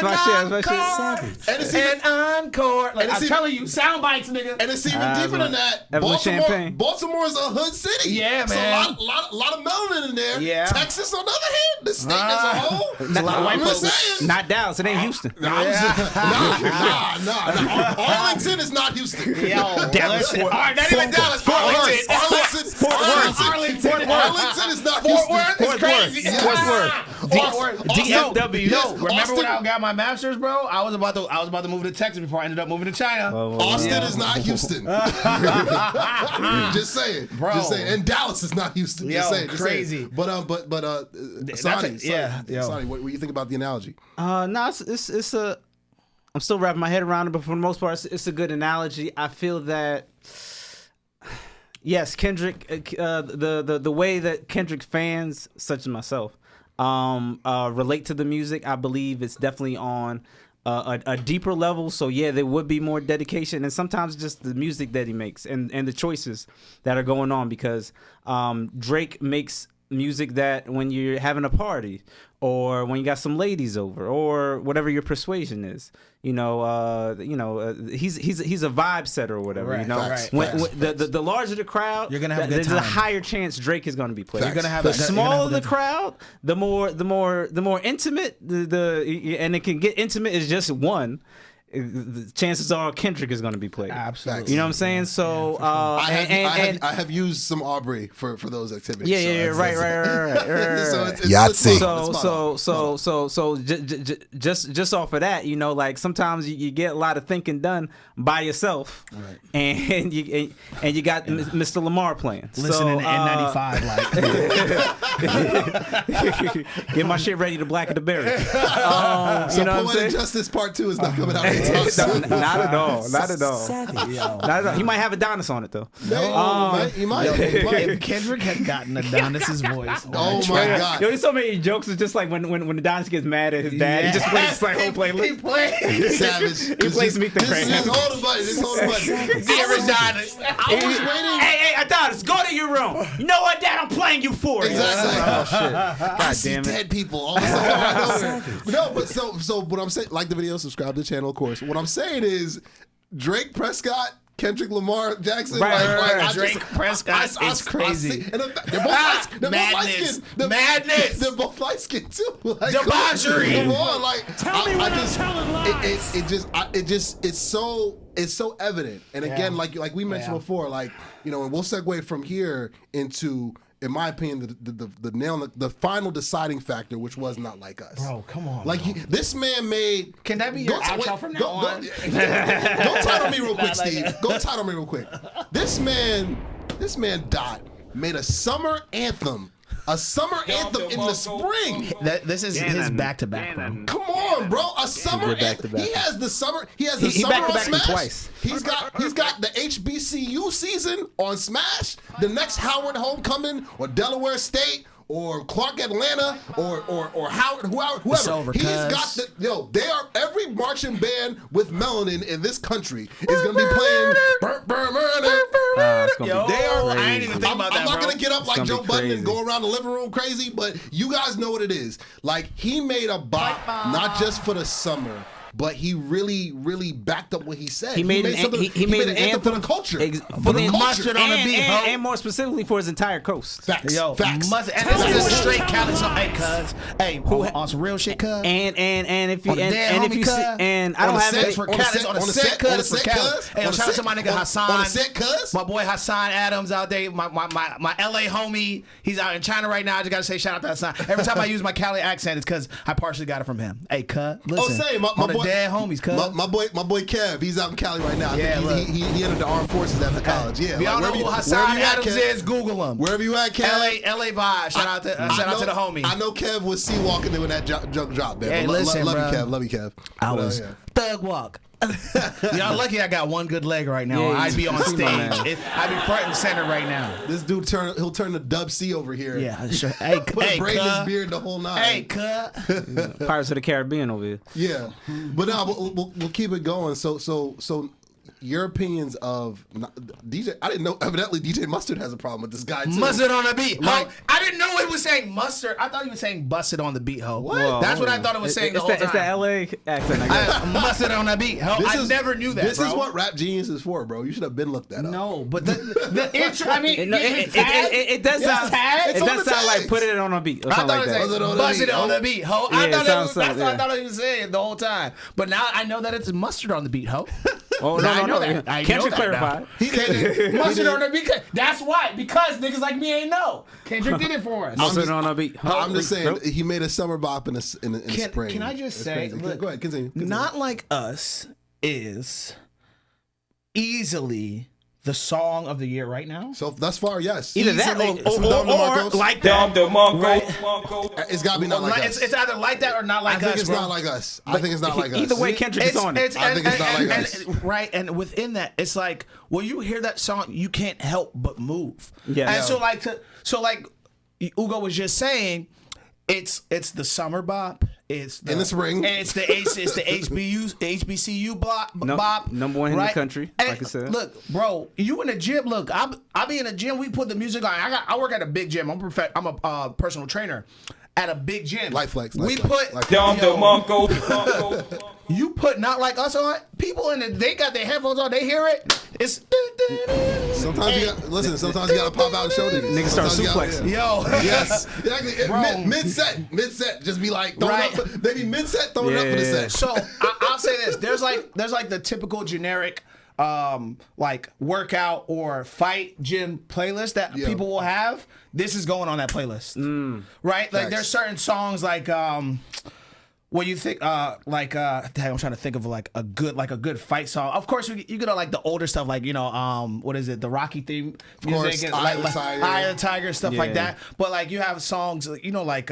my shit. And encore. Like, I'm telling you, sound bites, nigga. And it's even deeper than that. Baltimore is a hood city. Yeah, so man. a lot of melanin in there. Yeah. Texas, on the other hand, the state as a whole. I'm just saying. Not Dallas. It ain't Houston. Nah. Arlington is not Houston. Yo, Dallas. All right, not even Dallas. Arlington is not Fort Houston. Worth is crazy. Fort Worth. DFW. Yes, Remember when I got my master's, bro? I was about to move to Texas before I ended up moving to China. Austin is not Houston. Just saying, bro. Just saying. And Dallas is not Houston. Yo, just saying. crazy. But Sidanii, yeah. Sidanii, what do you think about the analogy? No, it's a. I'm still wrapping my head around it, but for the most part, it's a good analogy. I feel that. Yes, Kendrick. The way that Kendrick fans, such as myself, relate to the music, I believe it's definitely on a deeper level. So yeah, there would be more dedication, and sometimes just the music that he makes and the choices that are going on, because Drake makes music that when you're having a party or when you got some ladies over or whatever your persuasion is, he's a vibe setter or whatever. Right, you know, facts, when the larger the crowd, you're gonna have a good there's time. a higher chance Drake is going to be played. Facts. You're gonna have the a- you're gonna smaller have a the good crowd, the more intimate and it can get intimate is just one. The chances are Kendrick is going to be played. Absolutely. You know what I'm saying? So I have used some Aubrey for those activities. Right. Yahtzee. So just off of that, like sometimes you get a lot of thinking done by yourself, right. and you got Mr. Lamar playing, listening to N95, like get my shit ready to blacken the berry. So Poetic Justice Part 2 is not coming out anytime soon. Not at all. Not at all. He might have Adonis on it though. He might. if Kendrick had gotten Adonis's voice. Oh my God. There's so many jokes. It's just like when Adonis gets mad at his dad, he just plays like whole playlist. He plays. Savage. He plays Meet the Crazy. Just hold the button. Dear Adonis. I was waiting. Hey, Adonis, go to your room. You know what, Dad? I'm playing you for it. Exactly. Oh shit. I see dead people all of a sudden. No, but so what I'm saying, like the video, subscribe to the channel, of course. What I'm saying is Drake Prescott, Kendrick Lamar Jackson, Drake Prescott is crazy. They're both Madness. They're both light skinned too. Like, Debauchery. Come on, like it's so evident. And again, like we mentioned before, like and we'll segue from here into, in my opinion, the final deciding factor, which was Not Like Us. Bro, come on. Like this man made. Can that be your outro from now on? Go title me real quick, Steve. Go title me real quick. This man Dot made a summer anthem. A summer anthem in the spring. This is his back-to-back, bro. Come on, bro. A summer anthem. He has the summer. He has the summer on Smash. Twice. He's got the HBCU season on Smash. The next Howard Homecoming or Delaware State or Clark Atlanta or Howard, whoever. It's over, He's got they are, every marching band with melanin in this country is gonna be playing murder. I ain't even think about that, I'm not bro. gonna get up like Joe Budden and crazy. go around the living room crazy, but you guys know what it is. Like, he made a bop not just for the summer, but he really, really backed up what he said. He made an anthem for the culture. For the mustard on the beat, and more specifically for his entire coast. Facts. Facts. And this is a straight Cali song. Hey, cuz. Hey, on some real shit, cuz. And if you On the dead and if homie, you cuz. see, and I don't have it. for Cali. On the set, cuz. Hey, shout out to my nigga Hassan. On the set, cuz. My boy Hassan Adams out there. My LA homie. He's out in China right now. I just gotta say shout out to Hassan. Every time I use my Cali accent, it's because I partially got it from him. Hey, cuz. Listen. Say my on the boy, dead homies, cuz. My boy Kev, he's out in Cali right now. Yeah, he entered the armed forces after college. Yeah, If y'all know who Hassan Adams is, Google him. Wherever you at, Kev. LA vibe. Shout out to the homie. I know Kev was sea walking there when that junk dropped, man. Hey, listen, love bro. you, Kev. I was Thug walk. Y'all lucky I got one good leg right now. Yeah, I'd be on you stage. know, man. I'd be front and center right now. This dude he'll turn to Dub C over here. Yeah, sure. Hey, Braid his cuh. beard the whole night. Hey, cuh. Pirates of the Caribbean over here. Yeah, but no, we'll keep it going. So your opinions of DJ? I didn't know. Evidently, DJ Mustard has a problem with this guy too. Mustard on the beat. Like- Ho. I didn't know it was saying mustard. I thought he was saying busted on the beat, ho. Whoa. That's what I thought it was saying the whole time. It's the LA accent, I guess. Mustard on the beat, ho. I never knew that, This bro. is what Rap Genius is for, bro. You should have been looked that up. No, but the intro. I mean, It does sound. tags? It It's on does the sound like tags. put it on a beat or I something thought like it was that. like busted on the beat, ho. Yeah, I it thought sounds that's what I yeah. thought he was saying the whole time. But now I know that it's mustard on the beat, ho. Oh Now I no, know no, that. I Can't know you that clarify? now. Mustard on the beat. That's why. Because niggas like me ain't know. Kendrick did it for us. Mustard on a beat. I'm just saying he made a summer bop in the spring. Can I just It's say, crazy. look, Go ahead, continue. Not Like Us is easily the song of the year right now. So thus far, yes. Either that Easily. or like that. Right? It's got to be not like us. It's either like that or not I like think us. it's bro. not like us. I think it's not like us. Either way, Kendrick is on it. I think it's not like us. Right, and within that, it's like when you hear that song, you can't help but move. Yeah. And so like Ugo was just saying, it's the summer bop. It's In the spring. And it's the HBCU bop. Number one in the country, And like I said. Look, bro, you in the gym. Look, I be in the gym. We put the music on. I work at a big gym. I'm a personal trainer at a big gym. Light flex. We put you put Not Like Us on. People they got their headphones on. They hear it. It's Sometimes you got Sometimes you got to pop out and show niggas. Niggas start Sometimes you gotta- yo. Yes, exactly. Bro. Mid set, just be like throwing Right. up. They be mid set throwing up for the Yeah. set. So I'll say this: there's like the typical generic like workout or fight gym playlist that people will have. This is going on that playlist, right? Like Facts. there's certain songs like what you think dang, I'm trying to think of like a good fight song. Of course, you get like the older stuff, like what is it, the Rocky theme music, course, and, Eye like of the Tiger. Eye of the Tiger, stuff like Yeah. that. But like you have songs, like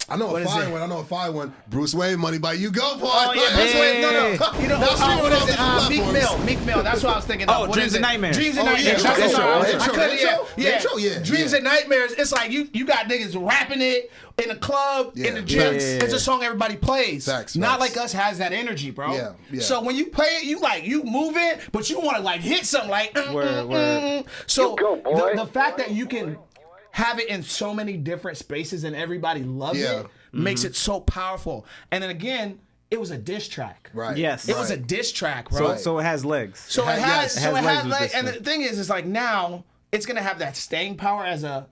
I know what a is fire it? one. I know a fire one. Bruce Wayne, Money by You-Goboy. Oh yeah, that's Hey. what, no. You know, That's what is it? streaming on Meek platforms. Mill. Meek Mill. That's what I was thinking. Oh, of. What Dreams is and it? Nightmares. Dreams and Oh, Nightmares. yeah, That's the intro, song. intro, I couldn't- intro, yeah. intro, yeah, Dreams yeah. and Nightmares. It's like you got niggas rapping it in the club, in the gym. Facts. It's a song everybody plays. Facts, Not facts. Like Us has that energy, bro. Yeah, yeah. So when you play it, you move it, but you want to like hit something like. Word. So You go, boy. the fact that you can have it in so many different spaces and everybody loves Yeah. it makes it so powerful. And then again, it was a diss track. Right. Yes. It was a Right. diss track, bro. So it has legs. So it Yes. has, It has legs with like, this and one. the thing is, it's like now it's gonna have that staying power as a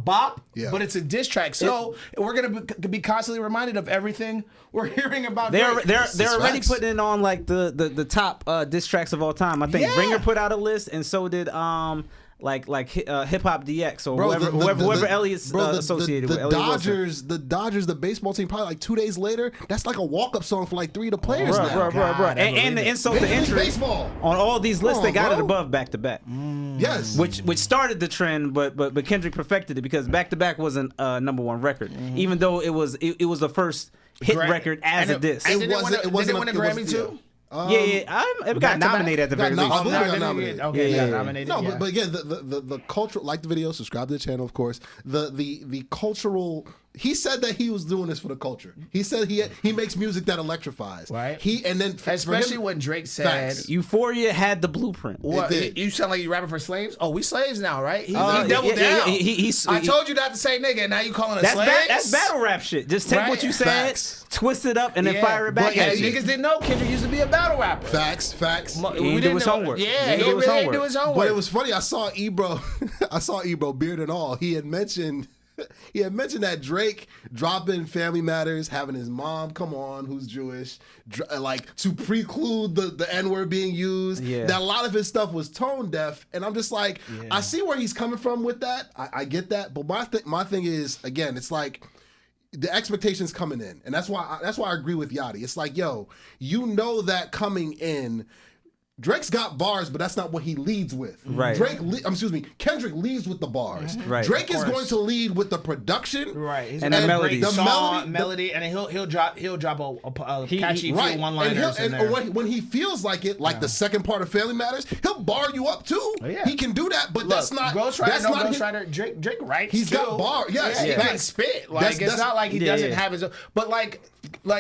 bop, Yeah. but it's a diss track. So we're gonna be constantly reminded of everything we're hearing about. They're Drake. they're already facts. putting it on like the top diss tracks of all time. I think Yeah. Bringer put out a list, and so did Hip Hop DX or Bro, whoever Elliot's associated with. The Elliot Wilson. Dodgers, the baseball team, probably like 2 days later. That's like a walk-up song for like 3 of the players now. God, I And the believe it. insult to Major League injury Baseball. on all these lists, Come they on, got it bro. above back to back. Yes. Which started the trend, but Kendrick perfected it because back to back wasn't a number one record, even though it was the first hit record as a diss. And did it wasn't win a it Grammy wasn't- too? It got nominated at the very Got least. nom- I believe it got nominated. Okay, Yeah. got nominated. No, yeah. but again, the cultural, like the video, subscribe to the channel, of course. The cultural. He said that he was doing this for the culture. He said he makes music that electrifies. Right. And then for especially him, when Drake said. Facts. Euphoria had the blueprint. What, did. you sound like you rapping for slaves? Oh, we slaves now, right? He yeah, doubled yeah, down. yeah, I told you not to say nigga, and now you calling us That's slaves? that's battle rap shit. Just take Right. what you said, Facts. twist it up, and then Yeah, fire it back but yeah, at you. niggas didn't know Kendrick used to be a battle rapper. facts. He didn't do his homework. Yeah, He he didn't do really his didn't homework. do his homework. But it was funny. I saw Ebro, beard and all. He had mentioned that Drake dropping Family Matters, having his mom come on, who's Jewish, like to preclude the N-word being used. Yeah. That a lot of his stuff was tone deaf, and I'm just like, I see where he's coming from with that. I get that, but my thing is, again, it's like the expectations coming in, and that's why I agree with Yachty. It's like, yo, you know that coming in. Drake's got bars, but that's not what he leads with. Right. Kendrick leads with the bars. Right. Drake is going to lead with the production. Right. He's And got the a melody. great The song, melody, and then he'll drop a catchy Right. few one-liners in And there. when he feels like it, like the second part of Family Matters, he'll bar you up too. Yeah. He can do that, but Look, that's not Ghost Rider. Drake writes. He's got too. bar. Yes, he yeah. can spit. Like That's- it's not like he yeah, doesn't yeah. have his own. But like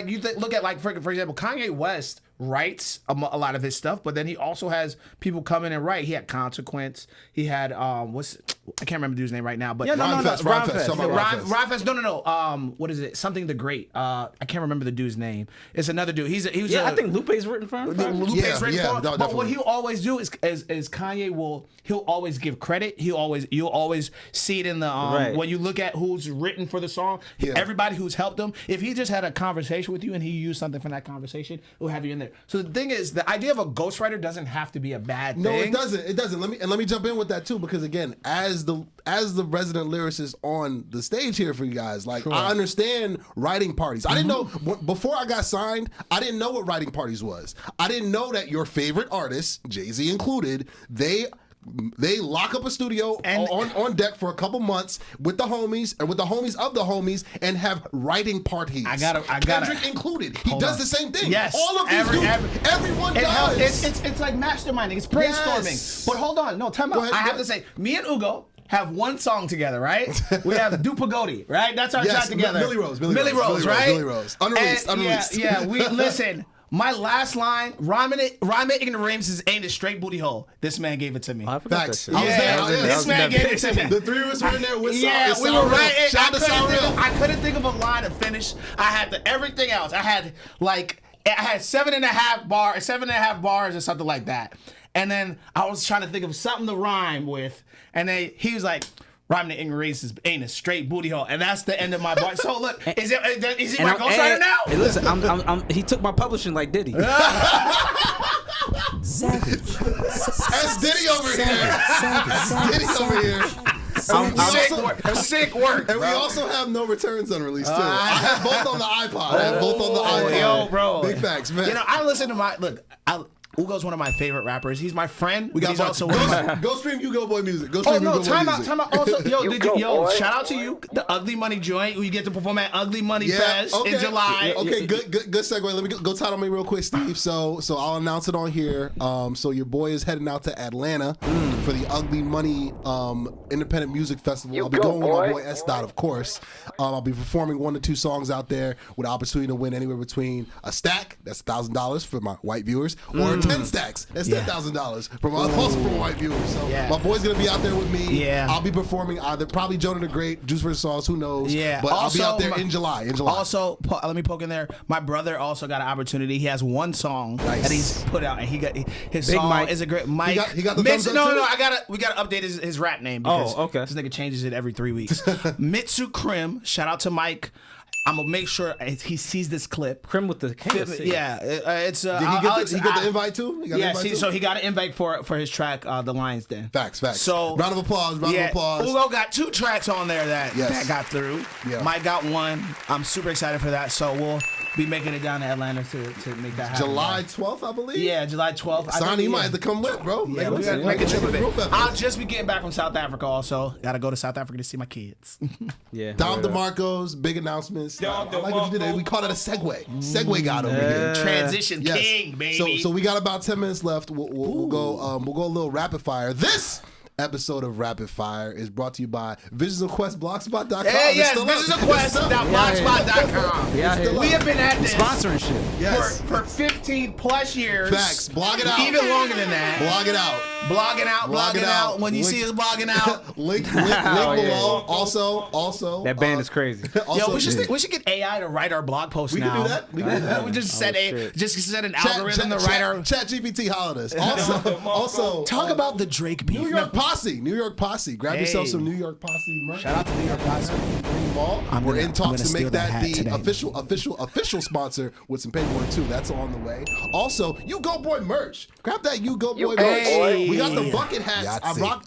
you look at like for example, Kanye West writes a lot of his stuff, but then he also has people come in and write. He had Consequence. He had I can't remember the dude's name right now, but Ron Fest. Talking about Ron Fest. Ron Fest. No. What is it? Something the Great. I can't remember the dude's name. It's another dude. I think Lupe's written for him. Lupe's Yeah, written yeah, for him. no, But what definitely. he'll always do is Kanye he'll always give credit. You'll always see it in the Right. when you look at who's written for the song. Yeah. Everybody who's helped him. If he just had a conversation with you and he used something from that conversation, it will have you in there. So the thing is, the idea of a ghostwriter doesn't have to be a bad thing. No, it doesn't. It doesn't. Let me jump in with that too, because again, as the resident lyricist on the stage here for you guys, like I understand writing parties. I didn't know before I got signed. I didn't know what writing parties was. I didn't know that your favorite artists, Jay-Z included, they lock up a studio on deck for a couple months with the homies and with the homies of the homies and have writing parties. Kendrick included. He does the same thing. Yes. All of these everyone does. It's like masterminding. It's brainstorming. Yes. But hold on. No, time Go out. ahead, I go have ahead. to say, me and Ugo have one song together, right? We have Do Pagodi, right? That's our track together. Millie Rose, right? Millie Rose. Unreleased. Yeah, we listen. My last line, rhyming ignoramus ain't a straight booty hole. This man gave it to me. I forgot Facts. that shit. I was there. This man gave it to me. The three of us were in there with Yeah, Sour we were right. Shout out to Sour Real. I couldn't think of a line to finish. I had everything else. I had 7.5 bars or something like that. And then I was trying to think of something to rhyme with. And then he was like, rhyming the ignorance ain't a straight booty hole. And that's the end of my bar. So look, is he my ghostwriter now? Hey, listen, he took my publishing like Diddy. Savage. That's Diddy over here. That's Diddy over here. Sick work. And we also have No Returns unreleased too. I have both on the iPod. Yo, bro. Big facts, man. You know, I listen to Ugo's one of my favorite rappers. He's my friend. We got he's also one of my... go stream U-Goboy music. Go Oh stream no! U-Goboy Time music. out! Also, U-Goboy. shout out to you, the Ugly Money joint. You get to perform at Ugly Money Fest in July. Okay, good segue. Let me go title me real quick, Steve. So I'll announce it on here. So your boy is heading out to Atlanta for the Ugly Money Independent Music Festival. I'll be going with my boy S. Dot, of course. I'll be performing 1 to 2 songs out there with the opportunity to win anywhere between a stack, that's $1,000 for my white viewers, or 10 stacks, that's $10,000 also from white viewers. So my boy's gonna be out there with me. Yeah. I'll be performing either probably Jonah the Great, Juice vs. Sauce, who knows? Yeah. But Also, I'll be out there in July. Also, let me poke in there. My brother also got an opportunity. He has one song that he's put out, and he got his Big song Mike. is a great Mike. He got the Mitsu, thumbs up no. too? We gotta update his rap name because okay. this nigga changes it every 3 weeks. Mitsu Krim. Shout out to Mike. I'm gonna make sure he sees this clip. Krim with the K. Yeah, it's. Did he get the invite too? So he got an invite for his track, The Lion's Den. Facts. So round of applause. Ugo got 2 tracks on there that got through. Yeah. Mike got 1. I'm super excited for that. So we'll be making it down to Atlanta to make that happen. July 12th, I believe. Yeah, July 12th. Sonny, you might have to come with, bro. Yeah, we gotta make a trip of it. I'll just be getting back from South Africa also. Gotta go to South Africa to see my kids. Yeah. Dom DeMarco's big announcements. I like what you did there. We call it a segue. Segue God over here. Transition king, baby. So we got about 10 minutes left. We'll go a little rapid fire. This episode of Rapid Fire is brought to you by Visions of Quest Blogspot.com. Hey, yes, visionsofquest.blogspot.com. We have been at this Sponsoring shit. Yes. for 15 plus years. Facts. Blog it out. Even longer than that. Blog it out. Blogging out. When you Link- see us blogging out. Link below. Also. That band is crazy. Also, Yo, we should get AI to write our blog posts We now. can do that. We can do that. We just set shit. an algorithm to write our. ChatGPT holidays. Also, Talk about the Drake beef. New York Posse. Grab yourself some New York Posse merch. Shout out to New York Posse. Small. We're in talks to make that the today. official sponsor with some paperwork too. That's on the way. Also, U-Goboy merch. Grab that U-Goboy merch. Boy. We got the bucket hats.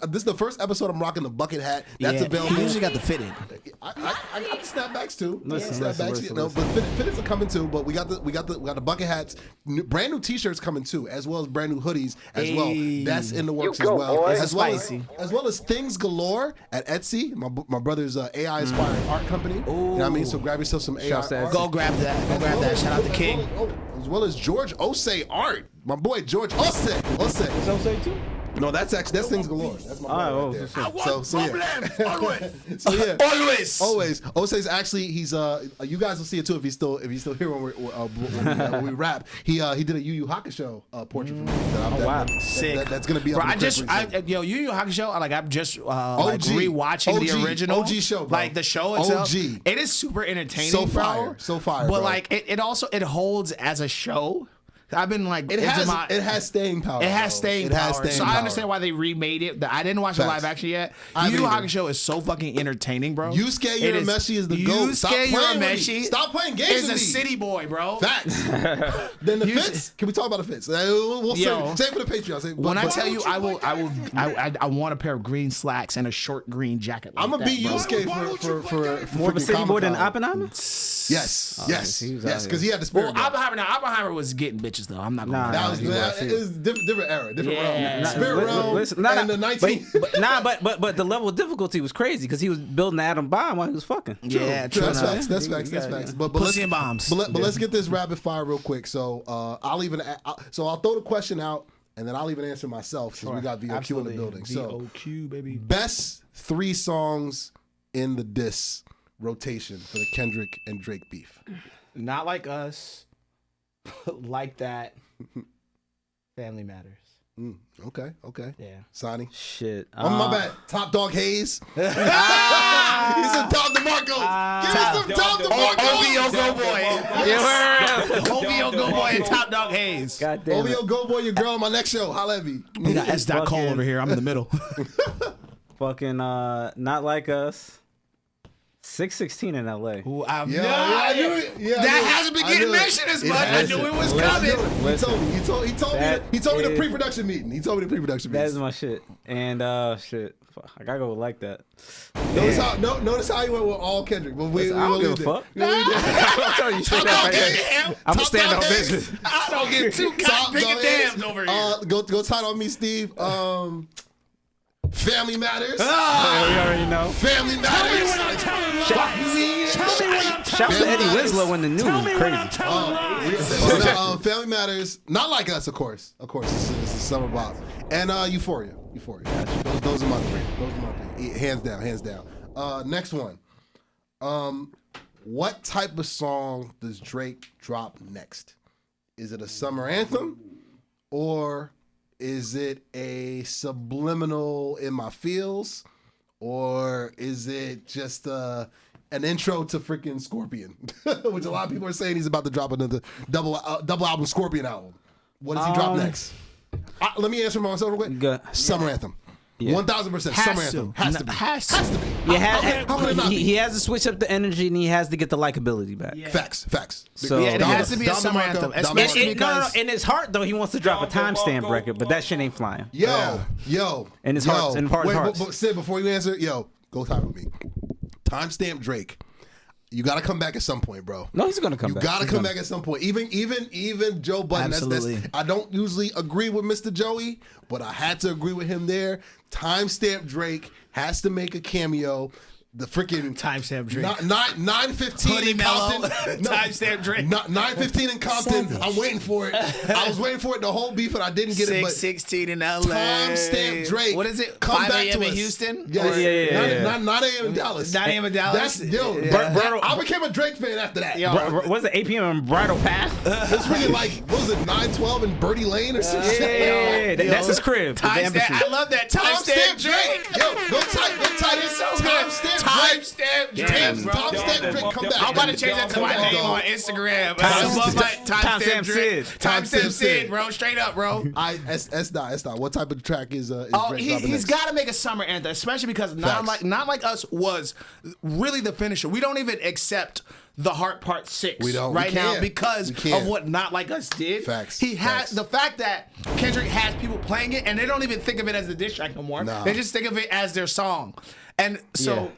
This is the first episode I'm rocking the bucket hat. That's available. He usually got the fitted. I got the snapbacks too. Listen. But fitteds are coming too. But we got the bucket hats. Brand new T-shirts coming too, as well as brand new hoodies as well. That's in the works as well. boy. As well as Things Galore at Etsy. My brother's AI inspired art company. You know what I mean? So grab yourself some AI Shouts art. to Go grab that. Go grab that. Shout out to King. As well as George Osei art. My boy George Osei. So say too. No, that's Things Galore. That's my boy right there. So yeah. Always. Osei's actually you guys will see it too if he's still here when we rap. He did a Yu Yu Hakusho portrait for me. Wow. Sick. That's gonna be up. Bro, in Yu Yu Hakusho. I'm just like rewatching the original OG show, bro. like the show itself. OG. It is super entertaining, So bro. fire. So fire, But bro. like it also holds as a show. I've been like, It has staying power. It has bro. staying It power. has staying So power. I understand why they remade it. I didn't watch the Facts. live action yet. I Yu Yu haven't Hakusho is so fucking entertaining, bro. Yusuke It is- Urameshi is the GOAT. Stop Yusuke playing with me. Urameshi Stop playing games is with a me. city boy, bro. Facts. Then the You- fits. Can we talk about the fits? We'll Yo. save for the Patreon. When I tell you, I want a pair of green slacks and a short green jacket. Like I'm gonna that, be bro. Yusuke for More of a freaking city boy than Comic-Con. Oppenheimer. Yes, he was out here. because he had the spirit. Well, gun. Oppenheimer was getting bitches though. I'm not gonna. Nah, lie. That was he it was different era, different Yeah. realm. Spirit realm and the 19. But the level of difficulty was crazy because he was building the atom bomb while he was fucking. Yeah, True, true. that's facts. But let's, Pussy and bombs. but let's get this rapid fire real quick. So I'll throw the question out and then I'll even answer myself since we got VOQ in the building. So VOQ, baby. best 3 songs in the diss rotation for the Kendrick and Drake beef. Not like us. Like that. Family Matters. Okay. Yeah. Sonny. Shit. Oh, my bad. Top Dog Hayes. He said Tom DeMarco. Give me some Tom DeMarco. OVO Go Boy. OVO Go Boy and Top Dog Hayes. God damn it. OVO Go Boy, your girl on my next show. Holla at me. We got S. Cole Fucking- over here. I'm in the middle. Fucking Not Like Us. 616 in LA. Who I've I knew it. Yeah, I that knew it. hasn't been I getting knew it. mentioned as It much. I hasn't. knew it was Listen, coming. He told me the is- pre-production meeting. He told me the pre-production That is meeting. my shit. And shit. Fuck, I gotta go with Like That. Notice how he went with all Kendrick. But we I don't give a fuck. I'm telling you straight up right there. I'm a stand on business. I don't get too Top big Dog dams Hayes. over here. Go tight on me, Steve. Family Matters. Yeah, we already know. Family Matters. Shouts to Eddie Winslow in the news. Crazy. Family Matters. Not Like Us, of course. Of course, this is Summer Bob. And Euphoria. Those are my 3. Hands down. Next one. What type of song does Drake drop next? Is it a summer anthem? Or is it a subliminal in my feels? Or is it just an intro to freaking Scorpion? Which a lot of people are saying he's about to drop another double album Scorpion album. What does he drop next? Let me answer myself real quick. Good. Summer anthem. Yeah. 1000% summer anthem. Has to be. Has to be. Yeah, How could it not be? he has to switch up the energy and he has to get the likability back. Yeah. Facts. So Yeah, it Dom- has to be a Dom summer DeMarco, anthem, Dom especially DeMarco. because in his heart though he wants to drop a timestamp record, but that shit ain't flying. Yo. In his heart- in part of Wait, hearts. but Sid, before you answer, go time with me. Timestamp Drake. You got to come back at some point, bro. No, he's gonna come You back. got to come back at some point. Even Joe Budden. Absolutely. I don't usually agree with Mr. Joey, but I had to agree with him there. Timestamp Drake has to make a cameo. The freaking Timestamp Drake. 9:15 Hoodie in Mellow. Compton. Timestamp Drake. 9:15 in Compton. I'm waiting for it. I was waiting for it the whole beef, and I didn't get it. But 6:16 in LA. Timestamp Drake. What is it? Come 5 back a.m. to in us. Houston? Yes. Yeah. 9 a.m. in Dallas. 9 a.m. in Dallas? I became a Drake fan after that. What's the 8 p.m. in Bridal Path? It's really like, what was it, 9:12 in Birdie Lane or some shit? That's his crib. The Timestamp. embassy. I love that. Timestamp Timestamp Drake. Drake. Yo, go tight. Timestamp Timestamp Drake, bro. Timestamp Drake, come back. I'm about to change that to my name on Instagram. Timestamp Sid. Timestamp Sid, bro. Straight up, bro. That's not. What type of track is Oh, Drake dropping he's next? got to make a summer anthem, especially because Not Like Us was really the finisher. We don't even accept the Heart Part 6 right now because of what Not Like Us did. Facts. He has the fact that Kendrick has people playing it and they don't even think of it as a diss track no more. They just think of it as their song. And so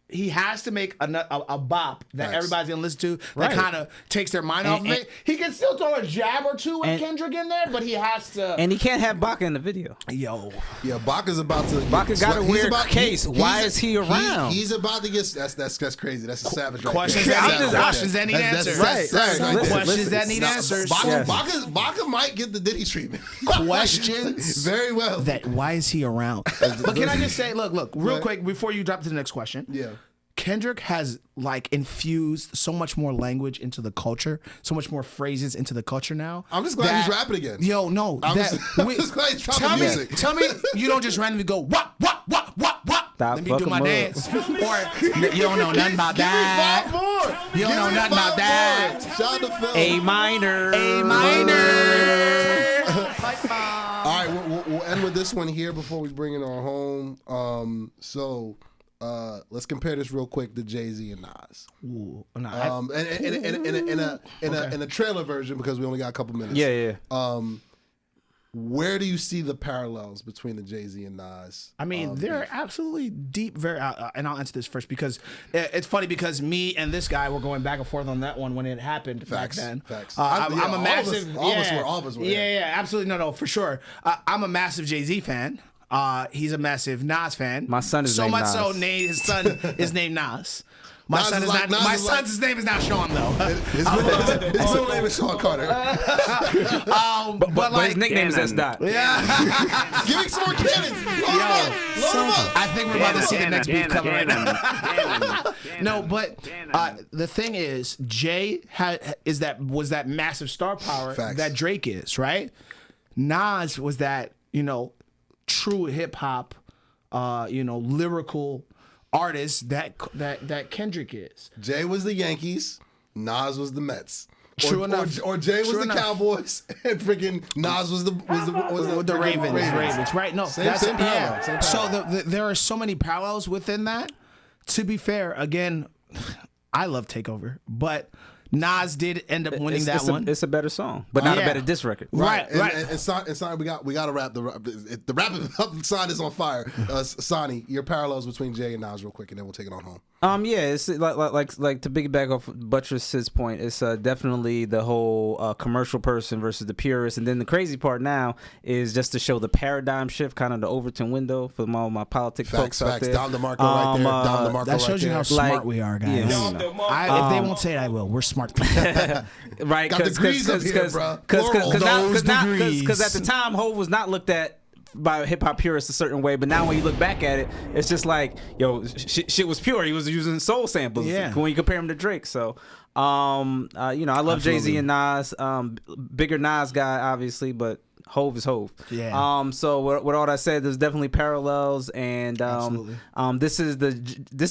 he has to make a bop that everybody's gonna listen to that kind of takes their mind off of it. He can still throw a jab or two with Kendrick in there, but he has to. And he can't have Baka in the video. Yo. Yeah, Baka's about to. Baka got a weird case. Why is he around? He's about to get. That's crazy. That's a savage. Questions that need answers. Questions that need answers. Baka might get the Diddy treatment. Questions. Very well. Why is he around? But can I just say, look, real quick before you drop to the next question. Yeah. Kendrick has like infused so much more language into the culture, so much more phrases into the culture now. I'm just glad he's rapping again. Yo, no. I'm just glad he's dropping music. Tell me you don't just randomly go, what? Let me do my dance. Or you don't know nothing about that. Give me 5 more. You don't know nothing about that. Shout out to Phil. A minor. All right, we'll end with this one here before we bring it on home. Let's compare this real quick to Jay-Z and Nas. Ooh, in a trailer version because we only got a couple minutes. Yeah. Where do you see the parallels between the Jay-Z and Nas? I mean, they're absolutely deep, and I'll answer this first because it's funny because me and this guy were going back and forth on that one when it happened back then. Facts. I'm a massive. All of us were. Yeah, absolutely. No, for sure. I'm a massive Jay-Z fan. He's a massive Nas fan. My son is named Nas. So much so, his son is named Nas. My son's name is not Sean though. His middle name is Sean Carter. But his nickname is S. Dot. Yeah. Give me some more cannons. Load him up. I think we're about to see the next beat coming right now. No, but the thing is, Jay was that massive star power that Drake is, right? Nas was that true hip hop, lyrical artist that Kendrick is. Jay was the Yankees, Nas was the Mets. True enough. Or Jay was the Cowboys, and freaking Nas was the Ravens. Right? No, same parallel. So there are so many parallels within that. To be fair, again, I love Takeover, but Nas did end up winning that one. It's a better song, but not a better diss record. Right. And Sonny, we got to wrap the wrapping up sign is on fire. Sonny, your parallels between Jay and Nas real quick, and then we'll take it on home. It's like to piggyback off Buttress's point, it's definitely the whole commercial person versus the purist, and then the crazy part now is just to show the paradigm shift, kind of the Overton window for all my politic folks out there. Down the marker right there. Down the marker. That shows you how smart we are, guys. Yeah, if they won't say it, I will. We're smart. Right? Got degrees up here, bro. Because at the time, Hov was not looked at by hip hop purists a certain way, but now when you look back at it, it's just like, yo, shit was pure. He was using soul samples when you compare him to Drake. So, I love Jay-Z and Nas. Bigger Nas guy, obviously, but Hov is Hov. Yeah. So with all that said, there's definitely parallels, and this is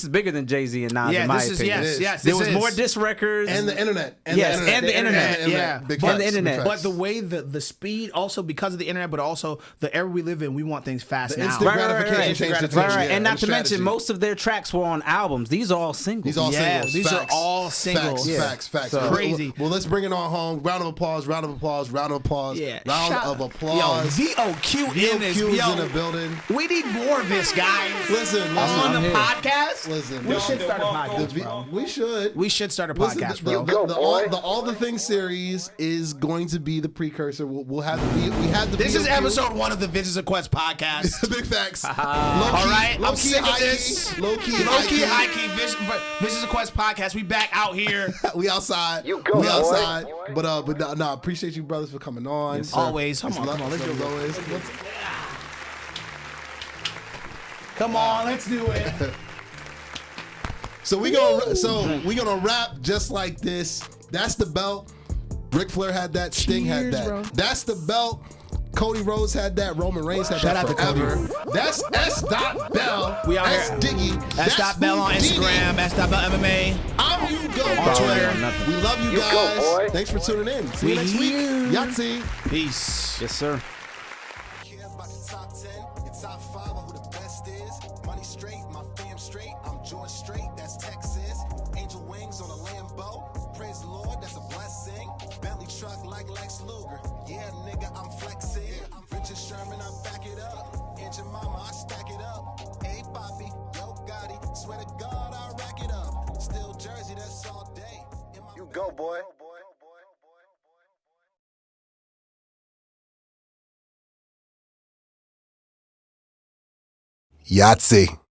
bigger than Jay-Z and Nas in my opinion. Yes. There was more diss records and the internet. And the internet. But the way the speed, also because of the internet, but also the era we live in, we want things fast now. Instant gratification changed the thing. And not to mention, most of their tracks were on albums. These are all singles. These are all singles. Facts. Crazy. Well, let's bring it on home. Round of applause. Yeah. VOQ in this. VOQ is in the building. We need more of this, guys. Listen. On the podcast. Listen. We should start a podcast, bro. We should start a podcast, bro. The All the Things series is going to be the precursor. We'll have the. This is episode 1 of the Visions of Quest podcast. Big facts. All right, I'm sick of this. Low key, high key. Visions of Quest podcast. We back out here. We outside. You go, we outside. boy. But no, appreciate you brothers for coming on. Yes, always. Come on, let's do it. Come on, let's do it. So we gonna rap just like this. That's the belt. Ric Flair had that. Sting had that. Bro. That's the belt. Cody Rhodes had that. Roman Reigns had Shout that out to forever. That's S.Bell. We out that's here. Diggy. That's Bell on Hudini. Instagram. Bell MMA. I'm U-Goboy. On Twitter. We love you guys. U-Goboy. Thanks for tuning in. See you We next week. here. Yahtzee. Peace. Yes, sir. Care about the top 10, your top 5, or who the best is. Money straight, my fam straight. I'm George straight, that's Texas. Angel wings on a Lambo. Praise the Lord, that's a blessing. Bentley truck like Lex Luger. Yeah, nigga, I'm flexing. Richard Sherman, I back it up. Aunt your mama, I stack it up. Hey, Bobby, yo, Gotti. Swear to God, I rack it up. Still Jersey, that's all day. You go, boy. Yahtzee.